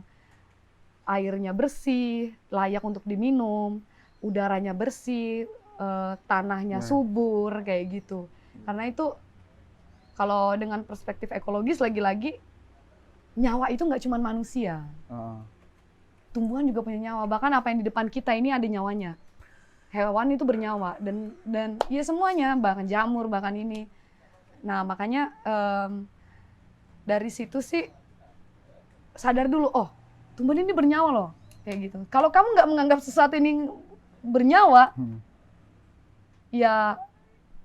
airnya bersih, layak untuk diminum, udaranya bersih, tanahnya subur, kayak gitu. Karena itu, kalau dengan perspektif ekologis, lagi-lagi, nyawa itu nggak cuma manusia. Tumbuhan juga punya nyawa, bahkan apa yang di depan kita ini ada nyawanya. Hewan itu bernyawa dan ya semuanya, bahkan jamur, bahkan ini. Nah makanya dari situ sih sadar dulu, oh tumbuhan ini bernyawa loh, kayak gitu. Kalau kamu nggak menganggap sesuatu ini bernyawa, ya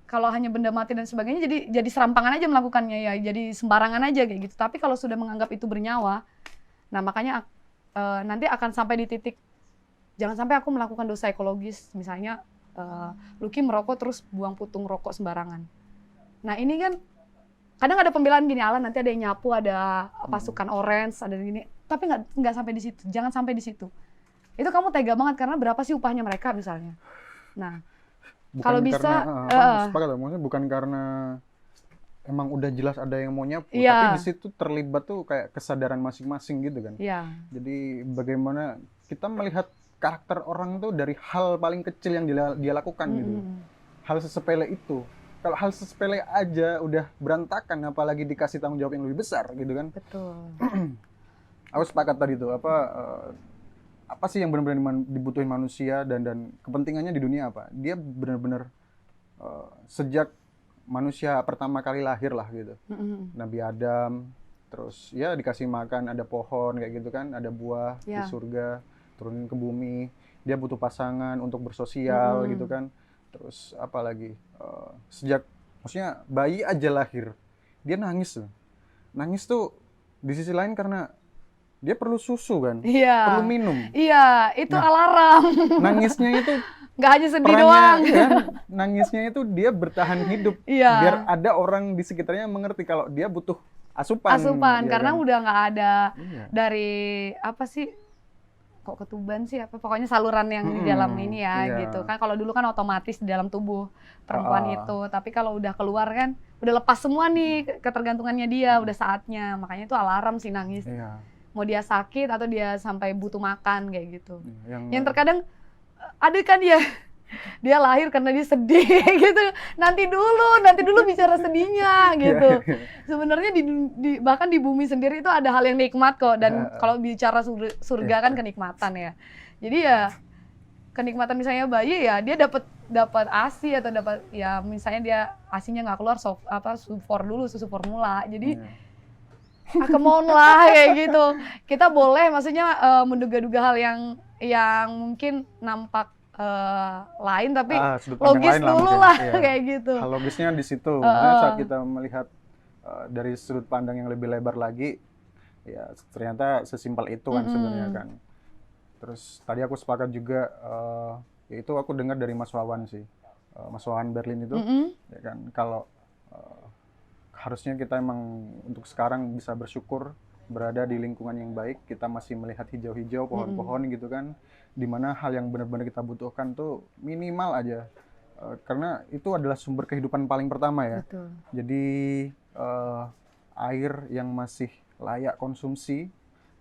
kalau hanya benda mati dan sebagainya jadi serampangan aja melakukannya ya, jadi sembarangan aja kayak gitu. Tapi kalau sudah menganggap itu bernyawa, nah makanya nanti akan sampai di titik jangan sampai aku melakukan dosa ekologis, misalnya Lucky merokok terus buang putung rokok sembarangan. Nah ini kan kadang ada pembelaan gini, Alan nanti ada yang nyapu, ada pasukan orange, ada gini, tapi nggak sampai di situ, jangan sampai di situ. Itu kamu tega banget karena berapa sih upahnya mereka misalnya. Nah kalau bisa, sepakat, maksudnya bukan karena emang udah jelas ada yang mau nyapu, tapi di situ terlibat tuh kayak kesadaran masing-masing gitu kan. Jadi bagaimana kita melihat karakter orang tuh dari hal paling kecil yang dia lakukan gitu. Hal sesepele itu. Kalau hal sesepele aja udah berantakan, apalagi dikasih tanggung jawab yang lebih besar gitu kan. Betul. Aku sepakat tadi tuh, apa sih yang benar-benar dibutuhin manusia dan kepentingannya di dunia apa? Dia benar-benar sejak manusia pertama kali lahir lah gitu. Nabi Adam, terus ya dikasih makan, ada pohon kayak gitu kan, ada buah di surga, turunin ke bumi, dia butuh pasangan untuk bersosial gitu kan. Terus apa lagi, sejak maksudnya bayi aja lahir dia nangis tuh. Nangis tuh di sisi lain karena dia perlu susu kan, perlu minum. Itu alarm. Nangisnya itu nggak hanya sedih doang kan, nangisnya itu dia bertahan hidup biar ada orang di sekitarnya mengerti kalau dia butuh asupan karena kan? udah nggak ada dari apa sih, kok ketuban sih, apa pokoknya saluran yang di dalam ini ya gitu kan. Kalau dulu kan otomatis di dalam tubuh perempuan itu, tapi kalau udah keluar kan udah lepas semua nih ketergantungannya dia, udah saatnya. Makanya itu alarm sih nangis. Mau dia sakit atau dia sampai butuh makan kayak gitu. Yang terkadang ada kan dia dia lahir karena dia sedih gitu. Nanti dulu bicara sedihnya gitu. Sebenarnya bahkan di bumi sendiri itu ada hal yang nikmat kok, dan kalau bicara surga kan kenikmatan ya. Jadi ya kenikmatan misalnya bayi ya dia dapat ASI atau dapat ya misalnya dia ASInya nggak keluar susu formula. Jadi come on lah kayak gitu. Kita boleh maksudnya menduga-duga hal yang mungkin nampak lain tapi logis dulu lah kayak gitu. Hal logisnya di situ. Saat kita melihat dari sudut pandang yang lebih lebar lagi, ya ternyata sesimpel itu kan sebenarnya kan. Terus tadi aku sepakat juga, yaitu aku dengar dari Mas Wawan sih, Mas Wawan Berlin itu, ya kan kalau harusnya kita emang untuk sekarang bisa bersyukur berada di lingkungan yang baik, kita masih melihat hijau-hijau pohon-pohon gitu kan, dimana hal yang benar-benar kita butuhkan tuh minimal aja, karena itu adalah sumber kehidupan paling pertama ya. Betul. Jadi air yang masih layak konsumsi,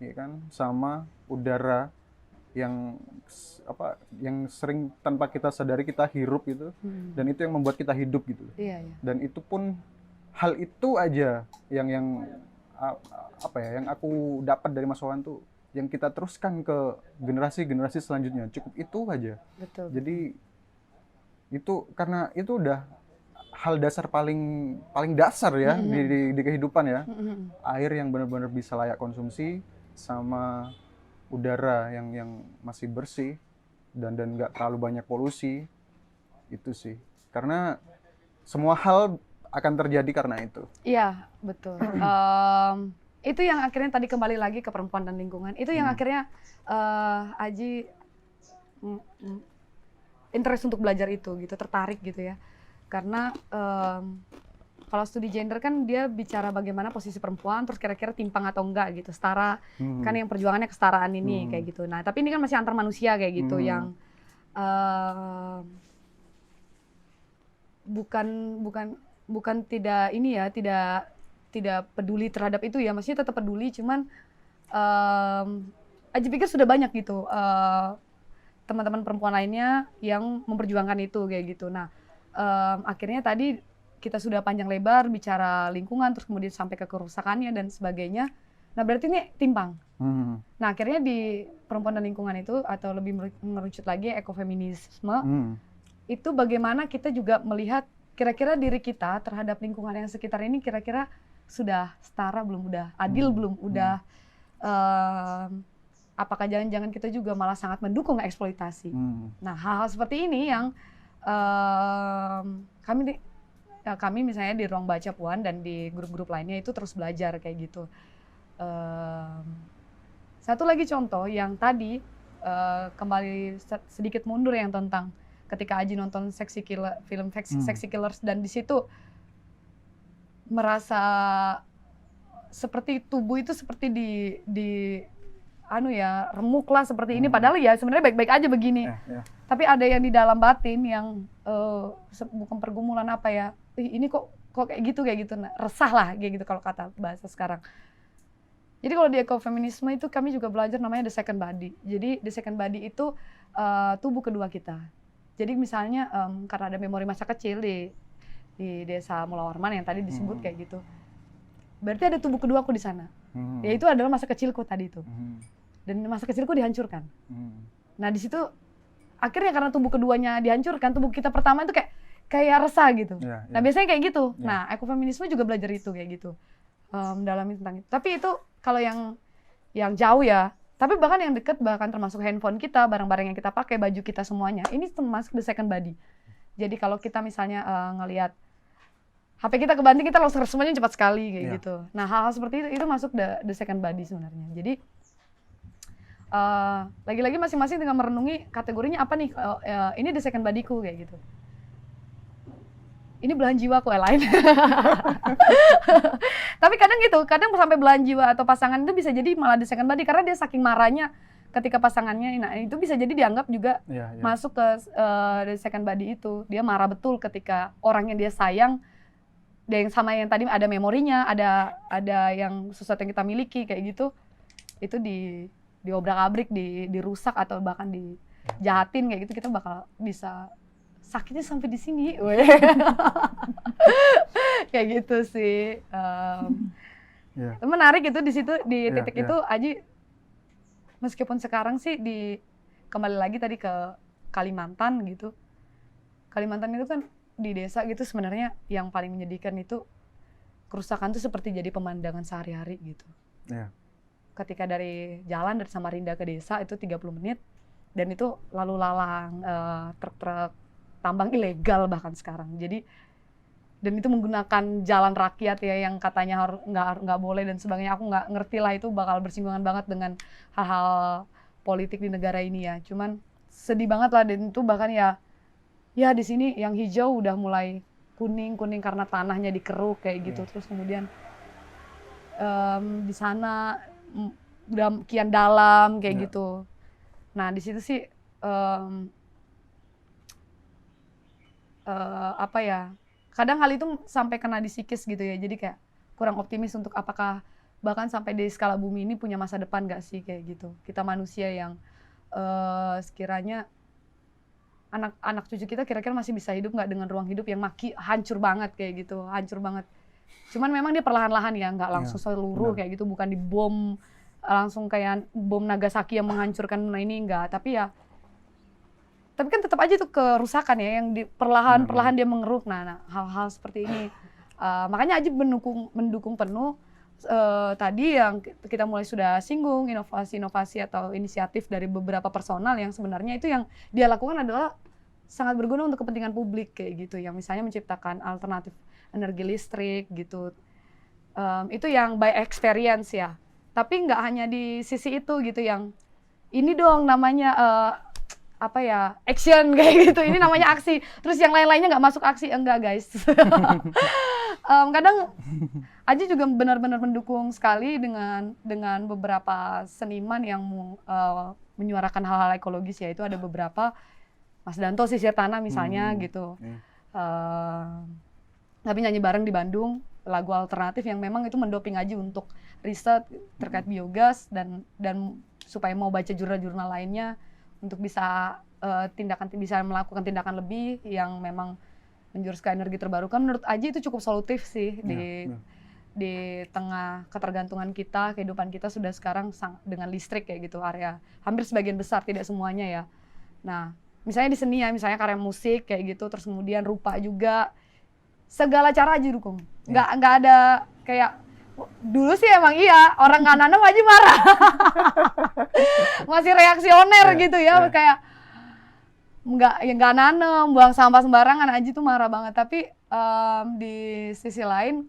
ya kan, sama udara yang sering tanpa kita sadari kita hirup gitu, dan itu yang membuat kita hidup gitu. Iya. Dan itu pun hal itu aja yang aku dapat dari Mas Wawan tuh yang kita teruskan ke generasi selanjutnya, cukup itu aja. Betul. Jadi itu karena itu udah hal dasar paling dasar ya di kehidupan ya. Air yang benar-benar bisa layak konsumsi sama udara yang masih bersih dan nggak terlalu banyak polusi, itu sih. Karena semua hal akan terjadi karena itu. Iya, betul. Itu yang akhirnya tadi kembali lagi ke perempuan dan lingkungan. Itu yang akhirnya Aji interest untuk belajar itu gitu, tertarik gitu ya. Karena kalau studi gender kan dia bicara bagaimana posisi perempuan, terus kira-kira timpang atau enggak gitu, setara. Kan yang perjuangannya kesetaraan ini kayak gitu. Nah, tapi ini kan masih antar manusia kayak gitu yang bukan tidak ini ya, tidak peduli terhadap itu ya, maksudnya tetap peduli, cuman Aji pikir sudah banyak gitu teman-teman perempuan lainnya yang memperjuangkan itu kayak gitu. Nah, akhirnya tadi kita sudah panjang lebar bicara lingkungan, terus kemudian sampai ke kerusakannya dan sebagainya. Nah, berarti ini timpang. Nah, akhirnya di perempuan dan lingkungan itu, atau lebih mengerucut lagi ekofeminisme, itu bagaimana kita juga melihat kira-kira diri kita terhadap lingkungan yang sekitar ini kira-kira sudah setara belum, udah adil belum, udah apakah jangan-jangan kita juga malah sangat mendukung eksploitasi. Nah, hal-hal seperti ini yang kami misalnya di Ruang Baca Puan dan di grup-grup lainnya itu terus belajar kayak gitu. Satu lagi contoh yang tadi kembali sedikit mundur yang tentang ketika Aji nonton film Sexy Killers, dan di situ merasa seperti tubuh itu seperti di remuk lah seperti ini, padahal ya sebenarnya baik-baik aja begini. Tapi ada yang di dalam batin yang bukan pergumulan apa ya, ini kok kayak gitu nah, resah lah kayak gitu kalau kata bahasa sekarang. Jadi kalau di ekofeminisme itu kami juga belajar namanya the second body. Jadi the second body itu tubuh kedua kita. Jadi misalnya karena ada memori masa kecil di desa Mula Warman yang tadi disebut kayak gitu. Berarti ada tubuh kedua aku di sana. Yaitu adalah masa kecilku tadi itu. Dan masa kecilku dihancurkan. Nah, di situ akhirnya karena tubuh keduanya dihancurkan, tubuh kita pertama itu kayak resah gitu. Nah, biasanya kayak gitu. Nah, ekofeminisme juga belajar itu kayak gitu. Mendalami tentang itu. Tapi itu kalau yang jauh ya. Tapi bahkan yang dekat, bahkan termasuk handphone kita, barang-barang yang kita pakai, baju kita semuanya, ini termasuk the second body. Jadi kalau kita misalnya ngelihat HP kita kebanting, kita langsung semuanya cepat sekali kayak gitu. Nah, hal-hal seperti itu masuk the second body sebenarnya. Jadi lagi-lagi masing-masing dengan merenungi kategorinya apa nih, ini the second body-ku kayak gitu. Ini belahan jiwaku lain. Tapi kadang gitu, kadang sampai belahan jiwa atau pasangan itu bisa jadi malah the second body karena dia saking marahnya ketika pasangannya, nah itu bisa jadi dianggap juga masuk ke the second body itu. Dia marah betul ketika orang yang dia sayang, dia yang sama yang tadi ada memorinya, ada yang sesuatu yang kita miliki kayak gitu, itu diobrak-abrik, dirusak atau bahkan dijahatin kayak gitu, kita bakal bisa sakitnya sampai di sini. Kayak gitu sih. Menarik itu di situ, di titik itu Aji, meskipun sekarang sih kembali lagi tadi ke Kalimantan gitu. Kalimantan itu kan di desa gitu sebenarnya yang paling menyedihkan itu kerusakan tuh seperti jadi pemandangan sehari-hari gitu. Ketika dari Samarinda ke desa itu 30 menit dan itu lalu lalang truk-truk tambang ilegal bahkan sekarang. Jadi dan itu menggunakan jalan rakyat ya yang katanya nggak boleh dan sebagainya. Aku nggak ngerti lah, itu bakal bersinggungan banget dengan hal-hal politik di negara ini ya. Cuman sedih banget lah, dan itu bahkan ya di sini yang hijau udah mulai kuning karena tanahnya dikeruk kayak gitu. Terus kemudian di sana udah kian dalam kayak gitu. Nah di situ sih apa ya? Kadang hal itu sampai kena di psikis gitu ya, jadi kayak kurang optimis untuk apakah bahkan sampai di skala bumi ini punya masa depan gak sih kayak gitu. Kita manusia yang sekiranya anak cucu kita kira-kira masih bisa hidup nggak dengan ruang hidup yang hancur banget kayak gitu, hancur banget. Cuman memang dia perlahan-lahan ya, nggak langsung seluruh kayak gitu, bukan dibom langsung kayak bom Nagasaki yang menghancurkan ini, enggak, tapi kan tetap aja itu kerusakan ya yang perlahan-perlahan dia mengeruk. Nah hal-hal seperti ini makanya Aji mendukung penuh tadi yang kita mulai sudah singgung, inovasi-inovasi atau inisiatif dari beberapa personal yang sebenarnya itu yang dia lakukan adalah sangat berguna untuk kepentingan publik kayak gitu, yang misalnya menciptakan alternatif energi listrik gitu. Itu yang by experience ya, tapi nggak hanya di sisi itu gitu, yang ini dong namanya action kayak gitu, ini namanya aksi, terus yang lain-lainnya nggak masuk aksi, enggak guys. Kadang Aji juga benar-benar mendukung sekali dengan beberapa seniman yang menyuarakan hal-hal ekologis ya. Itu ada beberapa, Mas Danto Sisir Tanah misalnya gitu. Tapi nyanyi bareng di Bandung, lagu alternatif yang memang itu mendoping Aji untuk riset terkait biogas dan supaya mau baca jurnal-jurnal lainnya untuk bisa bisa melakukan tindakan lebih yang memang menjurus ke energi terbarukan. Menurut Aji itu cukup solutif sih di tengah ketergantungan kita, kehidupan kita sudah sekarang dengan listrik kayak gitu, area hampir sebagian besar, tidak semuanya ya. Nah misalnya di seni ya, misalnya karya musik kayak gitu, terus kemudian rupa juga, segala cara Aji dukung. Nggak ada kayak dulu sih emang iya, orang nggak nanam Aji marah. Masih reaksioner gitu ya, kayak nggak nanam, buang sampah sembarangan, Aji tuh marah banget. Tapi di sisi lain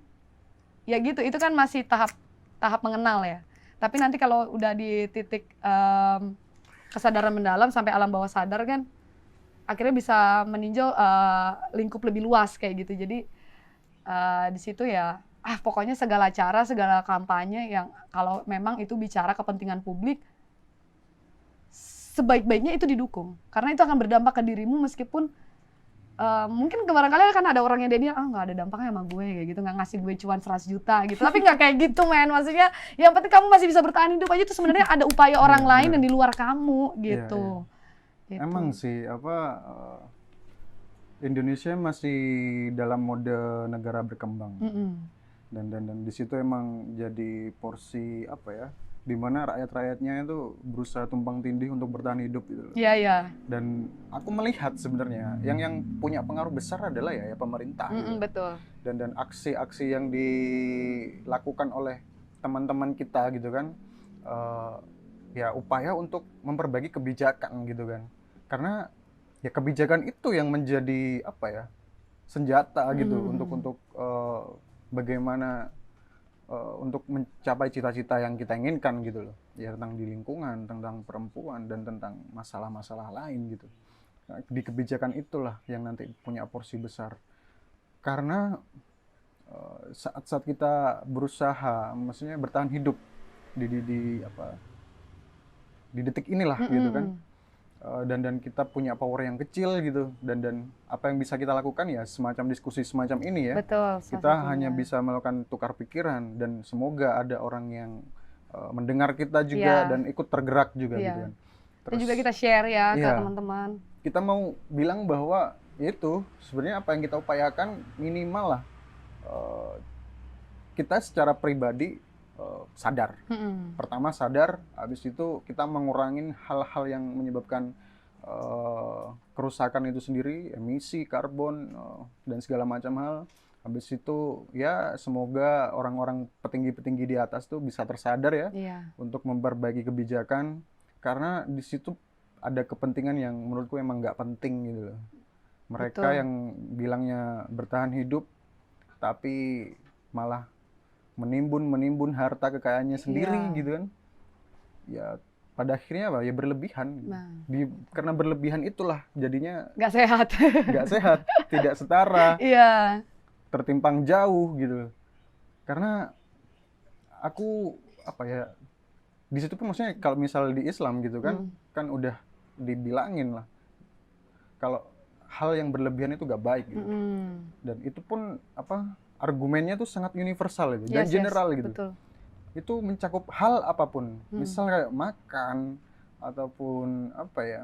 ya gitu, itu kan masih tahap mengenal ya. Tapi nanti kalau udah di titik kesadaran mendalam sampai alam bawah sadar kan, akhirnya bisa meninjau lingkup lebih luas kayak gitu. Jadi di situ ya pokoknya segala cara, segala kampanye yang kalau memang itu bicara kepentingan publik, sebaik-baiknya itu didukung. Karena itu akan berdampak ke dirimu, meskipun mungkin barangkali kan ada orang yang dia nggak ada dampaknya sama gue kayak gitu, nggak ngasih gue cuan 100 juta gitu. Tapi nggak kayak gitu men, maksudnya yang penting kamu masih bisa bertahan hidup aja, itu sebenarnya ada upaya orang lain yang di luar kamu gitu. Gitu. Emang sih Indonesia masih dalam mode negara berkembang. Dan di situ emang jadi porsi di mana rakyat-rakyatnya itu berusaha tumpang tindih untuk bertahan hidup gitu. Iya. Dan aku melihat sebenarnya yang punya pengaruh besar adalah ya pemerintah. Gitu. Betul. Dan aksi-aksi yang dilakukan oleh teman-teman kita gitu kan, ya upaya untuk memperbaiki kebijakan gitu kan. Karena ya kebijakan itu yang menjadi senjata gitu untuk bagaimana untuk mencapai cita-cita yang kita inginkan gitu loh, ya tentang di lingkungan, tentang perempuan, dan tentang masalah-masalah lain gitu. Nah, di kebijakan itulah yang nanti punya porsi besar, karena saat kita berusaha, maksudnya bertahan hidup di detik inilah gitu kan, dan kita punya power yang kecil gitu, dan apa yang bisa kita lakukan ya semacam diskusi semacam ini ya. Betul. Kita hanya bisa melakukan tukar pikiran, dan semoga ada orang yang mendengar kita juga dan ikut tergerak juga gitu kan. Terus juga kita share ya ke teman-teman. Kita mau bilang bahwa itu sebenarnya apa yang kita upayakan minimal lah kita secara pribadi sadar. Pertama sadar, habis itu kita mengurangin hal-hal yang menyebabkan kerusakan itu sendiri, emisi karbon dan segala macam hal. Habis itu ya semoga orang-orang petinggi-petinggi di atas tuh bisa tersadar ya untuk memperbaiki kebijakan, karena di situ ada kepentingan yang menurutku emang nggak penting gitu loh. Mereka yang bilangnya bertahan hidup tapi malah menimbun harta kekayaannya sendiri gitu kan. Ya pada akhirnya apa? Ya berlebihan. Karena berlebihan itulah jadinya nggak sehat. Nggak sehat, tidak setara. Tertimpang jauh gitu. Karena aku apa ya? Di situ pun maksudnya kalau misal di Islam gitu kan, kan udah dibilangin lah. Kalau hal yang berlebihan itu gak baik gitu. Dan itu pun apa? Argumennya tuh sangat universal gitu dan general gitu. Betul. Itu mencakup hal apapun. Misal kayak makan ataupun apa ya?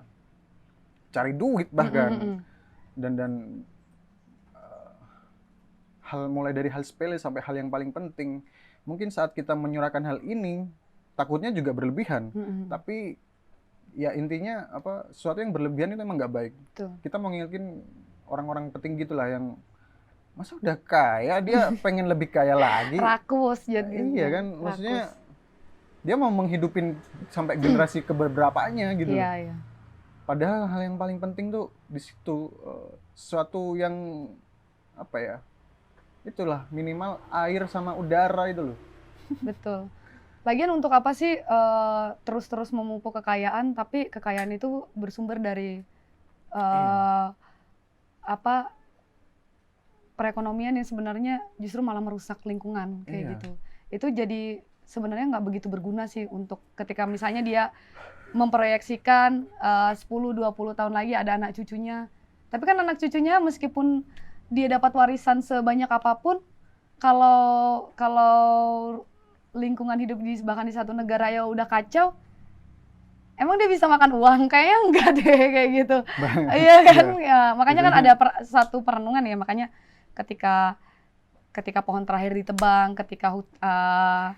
Cari duit bahkan. Dan hal mulai dari hal sepele sampai hal yang paling penting. Mungkin saat kita menyurahkan hal ini, takutnya juga berlebihan. Tapi ya intinya apa? Sesuatu yang berlebihan itu emang nggak baik. Kita mau ngingetin orang-orang petinggi gitulah yang masa udah kaya dia pengen lebih kaya lagi. Rakus jadi. Iya kan, maksudnya dia mau menghidupin sampai generasi keberapanya gitu. Iya. Padahal hal yang paling penting tuh di situ sesuatu yang apa ya? Itulah minimal air sama udara itu loh. Betul. Lagian untuk apa sih terus-terus memupuk kekayaan, tapi kekayaan itu bersumber dari apa perekonomian yang sebenarnya justru malah merusak lingkungan kayak gitu. Itu jadi sebenarnya nggak begitu berguna sih untuk ketika misalnya dia memproyeksikan 10-20 tahun lagi ada anak cucunya. Tapi kan anak cucunya meskipun dia dapat warisan sebanyak apapun, kalau lingkungan hidup bahkan di satu negara ya udah kacau, emang dia bisa makan uang? Kayaknya enggak deh kayak gitu. Iya kan? Ya, makanya kan ada satu perenungan ya, makanya ketika pohon terakhir ditebang, ketika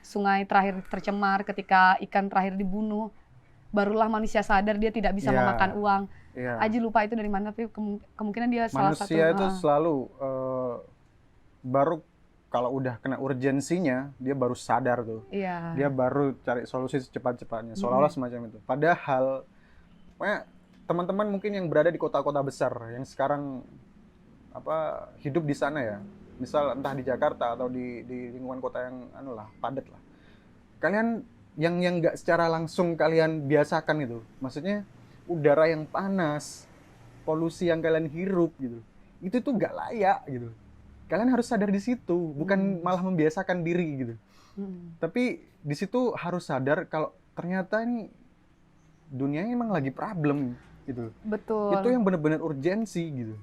sungai terakhir tercemar, ketika ikan terakhir dibunuh, barulah manusia sadar dia tidak bisa memakan uang. Aji lupa itu dari mana, tapi kemungkinan dia salah satu. Manusia itu selalu baru kalau udah kena urgensinya dia baru sadar tuh. Dia baru cari solusi secepat-cepatnya. Seolah-olah semacam itu. Padahal teman-teman mungkin yang berada di kota-kota besar yang sekarang apa hidup di sana ya. Misal entah di Jakarta atau di lingkungan kota yang padat lah. Kalian yang nggak secara langsung kalian biasakan itu. Maksudnya udara yang panas, polusi yang kalian hirup gitu. Itu tuh nggak layak gitu. Kalian harus sadar di situ, bukan malah membiasakan diri gitu. Tapi di situ harus sadar kalau ternyata ini dunia emang lagi problem gitu. Betul. Itu yang benar-benar urgensi gitu.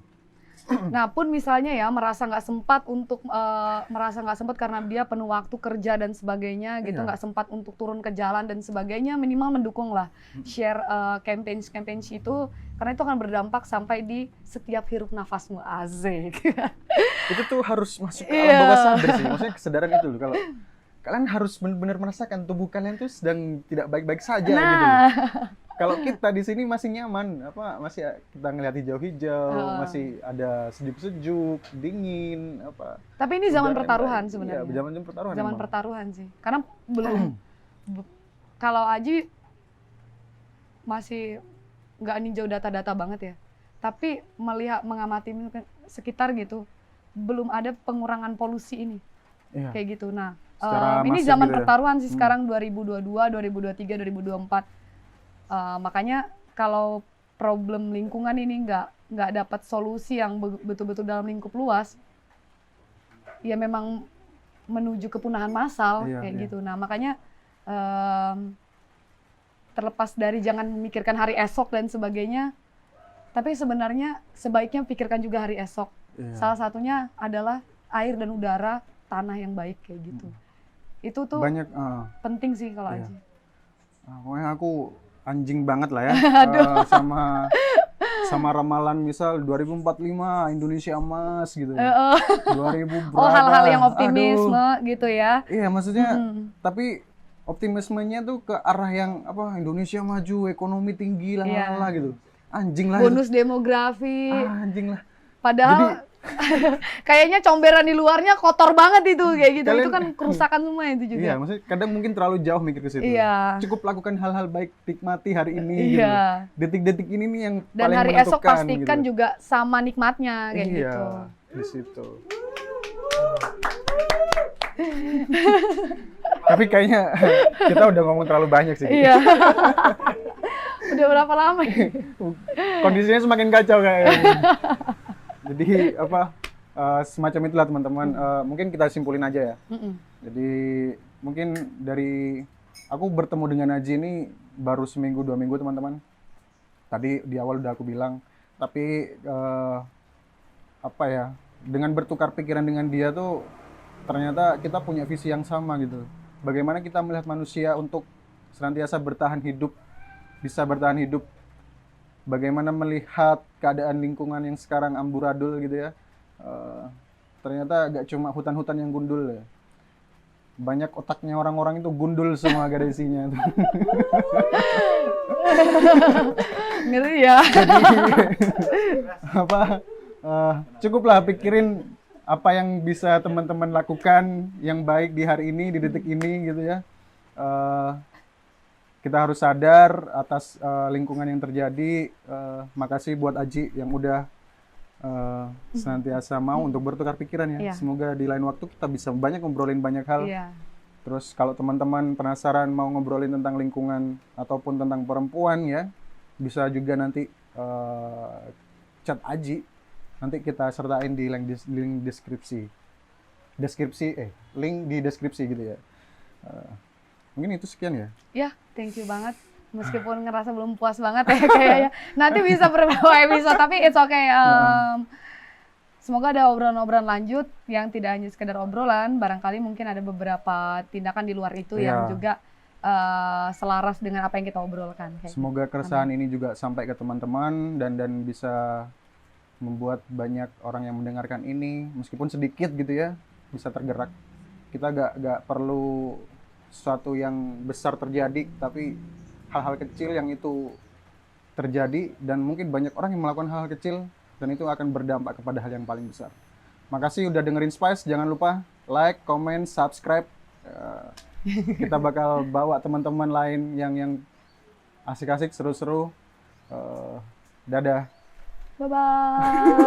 Nah pun misalnya ya merasa nggak sempat karena dia penuh waktu kerja dan sebagainya gitu, nggak sempat untuk turun ke jalan dan sebagainya, minimal mendukung lah share campaign itu, karena itu akan berdampak sampai di setiap hirup nafasmu. Asik. Itu tuh harus masuk ke alam bawah sadar sih, maksudnya kesadaran itu loh, kalau kalian harus benar-benar merasakan tubuh kalian tuh sedang tidak baik-baik saja gitu. Kalau kita di sini masih nyaman, masih kita ngelihat hijau-hijau, masih ada sejuk-sejuk, dingin, apa. Tapi ini zaman pertaruhan sebenarnya. Iya, zaman pertaruhan. Zaman pertaruhan sih. Karena belum kalau Aji masih nggak ninjau data-data banget ya. Tapi mengamati sekitar gitu, belum ada pengurangan polusi ini. Kayak gitu. Nah, ini zaman pertaruhan sih sekarang 2022, 2023, 2024. Makanya kalau problem lingkungan ini nggak dapat solusi yang betul-betul dalam lingkup luas, ya memang menuju kepunahan massal gitu. Nah makanya terlepas dari jangan memikirkan hari esok dan sebagainya, tapi sebenarnya sebaiknya pikirkan juga hari esok. Salah satunya adalah air dan udara, tanah yang baik kayak gitu. Itu tuh banyak penting sih kalau Aji. Pokoknya aku anjing banget lah ya sama sama ramalan misal 2045 Indonesia emas gitu. 2000 Oh, berapa. hal-hal yang optimisme Aduh. gitu ya. Iya, maksudnya tapi optimismenya tuh ke arah yang apa, Indonesia maju, ekonomi tinggi lah Iya. gitu. Anjing lah itu. Bonus demografi. Anjing lah. Padahal kayaknya comberan di luarnya kotor banget itu kayak gitu. Itu Kalian- kan kerusakan semua itu juga. Iya, maksudnya kadang mungkin terlalu jauh mikir ke situ. Iya. Cukup lakukan hal-hal baik, nikmati hari ini gitu. Iya. Detik-detik ini nih yang Dan paling hari menentukan esok pastikan gitu. juga sama nikmatnya kayak Iya, gitu. di situ. Tapi kayaknya kita udah ngomong terlalu banyak sih. Iya. Udah berapa lama ya? Kondisinya semakin kacau kayaknya. Jadi apa semacam itulah teman-teman. Mungkin kita simpulin aja ya. Jadi mungkin dari aku bertemu dengan Aji ini baru seminggu 2 minggu teman-teman. Tadi di awal udah aku bilang. Tapi apa ya? Dengan bertukar pikiran dengan dia tuh ternyata kita punya visi yang sama gitu. Bagaimana kita melihat manusia untuk senantiasa bertahan hidup, bisa bertahan hidup. Bagaimana melihat keadaan lingkungan yang sekarang amburadul gitu ya. Ternyata gak cuma hutan-hutan yang gundul ya. Banyak otaknya orang-orang itu gundul semua gak ada isinya. Ngeri ya. Apa cukuplah pikirin apa yang bisa teman-teman lakukan yang baik di hari ini, di detik ini gitu ya. Kita harus sadar atas lingkungan yang terjadi. Makasih buat Aji yang udah senantiasa mau untuk bertukar pikiran ya. Iya. Semoga di lain waktu kita bisa banyak ngobrolin banyak hal. Iya. Terus kalau teman-teman penasaran mau ngobrolin tentang lingkungan ataupun tentang perempuan ya, bisa juga nanti chat Aji. Nanti kita sertain di link deskripsi. Link di deskripsi gitu ya. Mungkin itu sekian ya. Ya, thank you banget. Meskipun ngerasa belum puas banget ya kayaknya. Nanti bisa beberapa episode, tapi it's okay. Semoga ada obrolan-obrolan lanjut yang tidak hanya sekedar obrolan. Barangkali mungkin ada beberapa tindakan di luar itu yang juga selaras dengan apa yang kita obrolkan. Semoga keresahan ini juga sampai ke teman-teman dan bisa membuat banyak orang yang mendengarkan ini, meskipun sedikit gitu ya, bisa tergerak. Kita gak perlu sesuatu yang besar terjadi, tapi hal-hal kecil yang itu terjadi dan mungkin banyak orang yang melakukan hal-hal kecil dan itu akan berdampak kepada hal yang paling besar. Makasih udah dengerin Spice, jangan lupa like, comment, subscribe. Kita bakal bawa teman-teman lain yang asik-asik, seru-seru. Dadah. Bye-bye.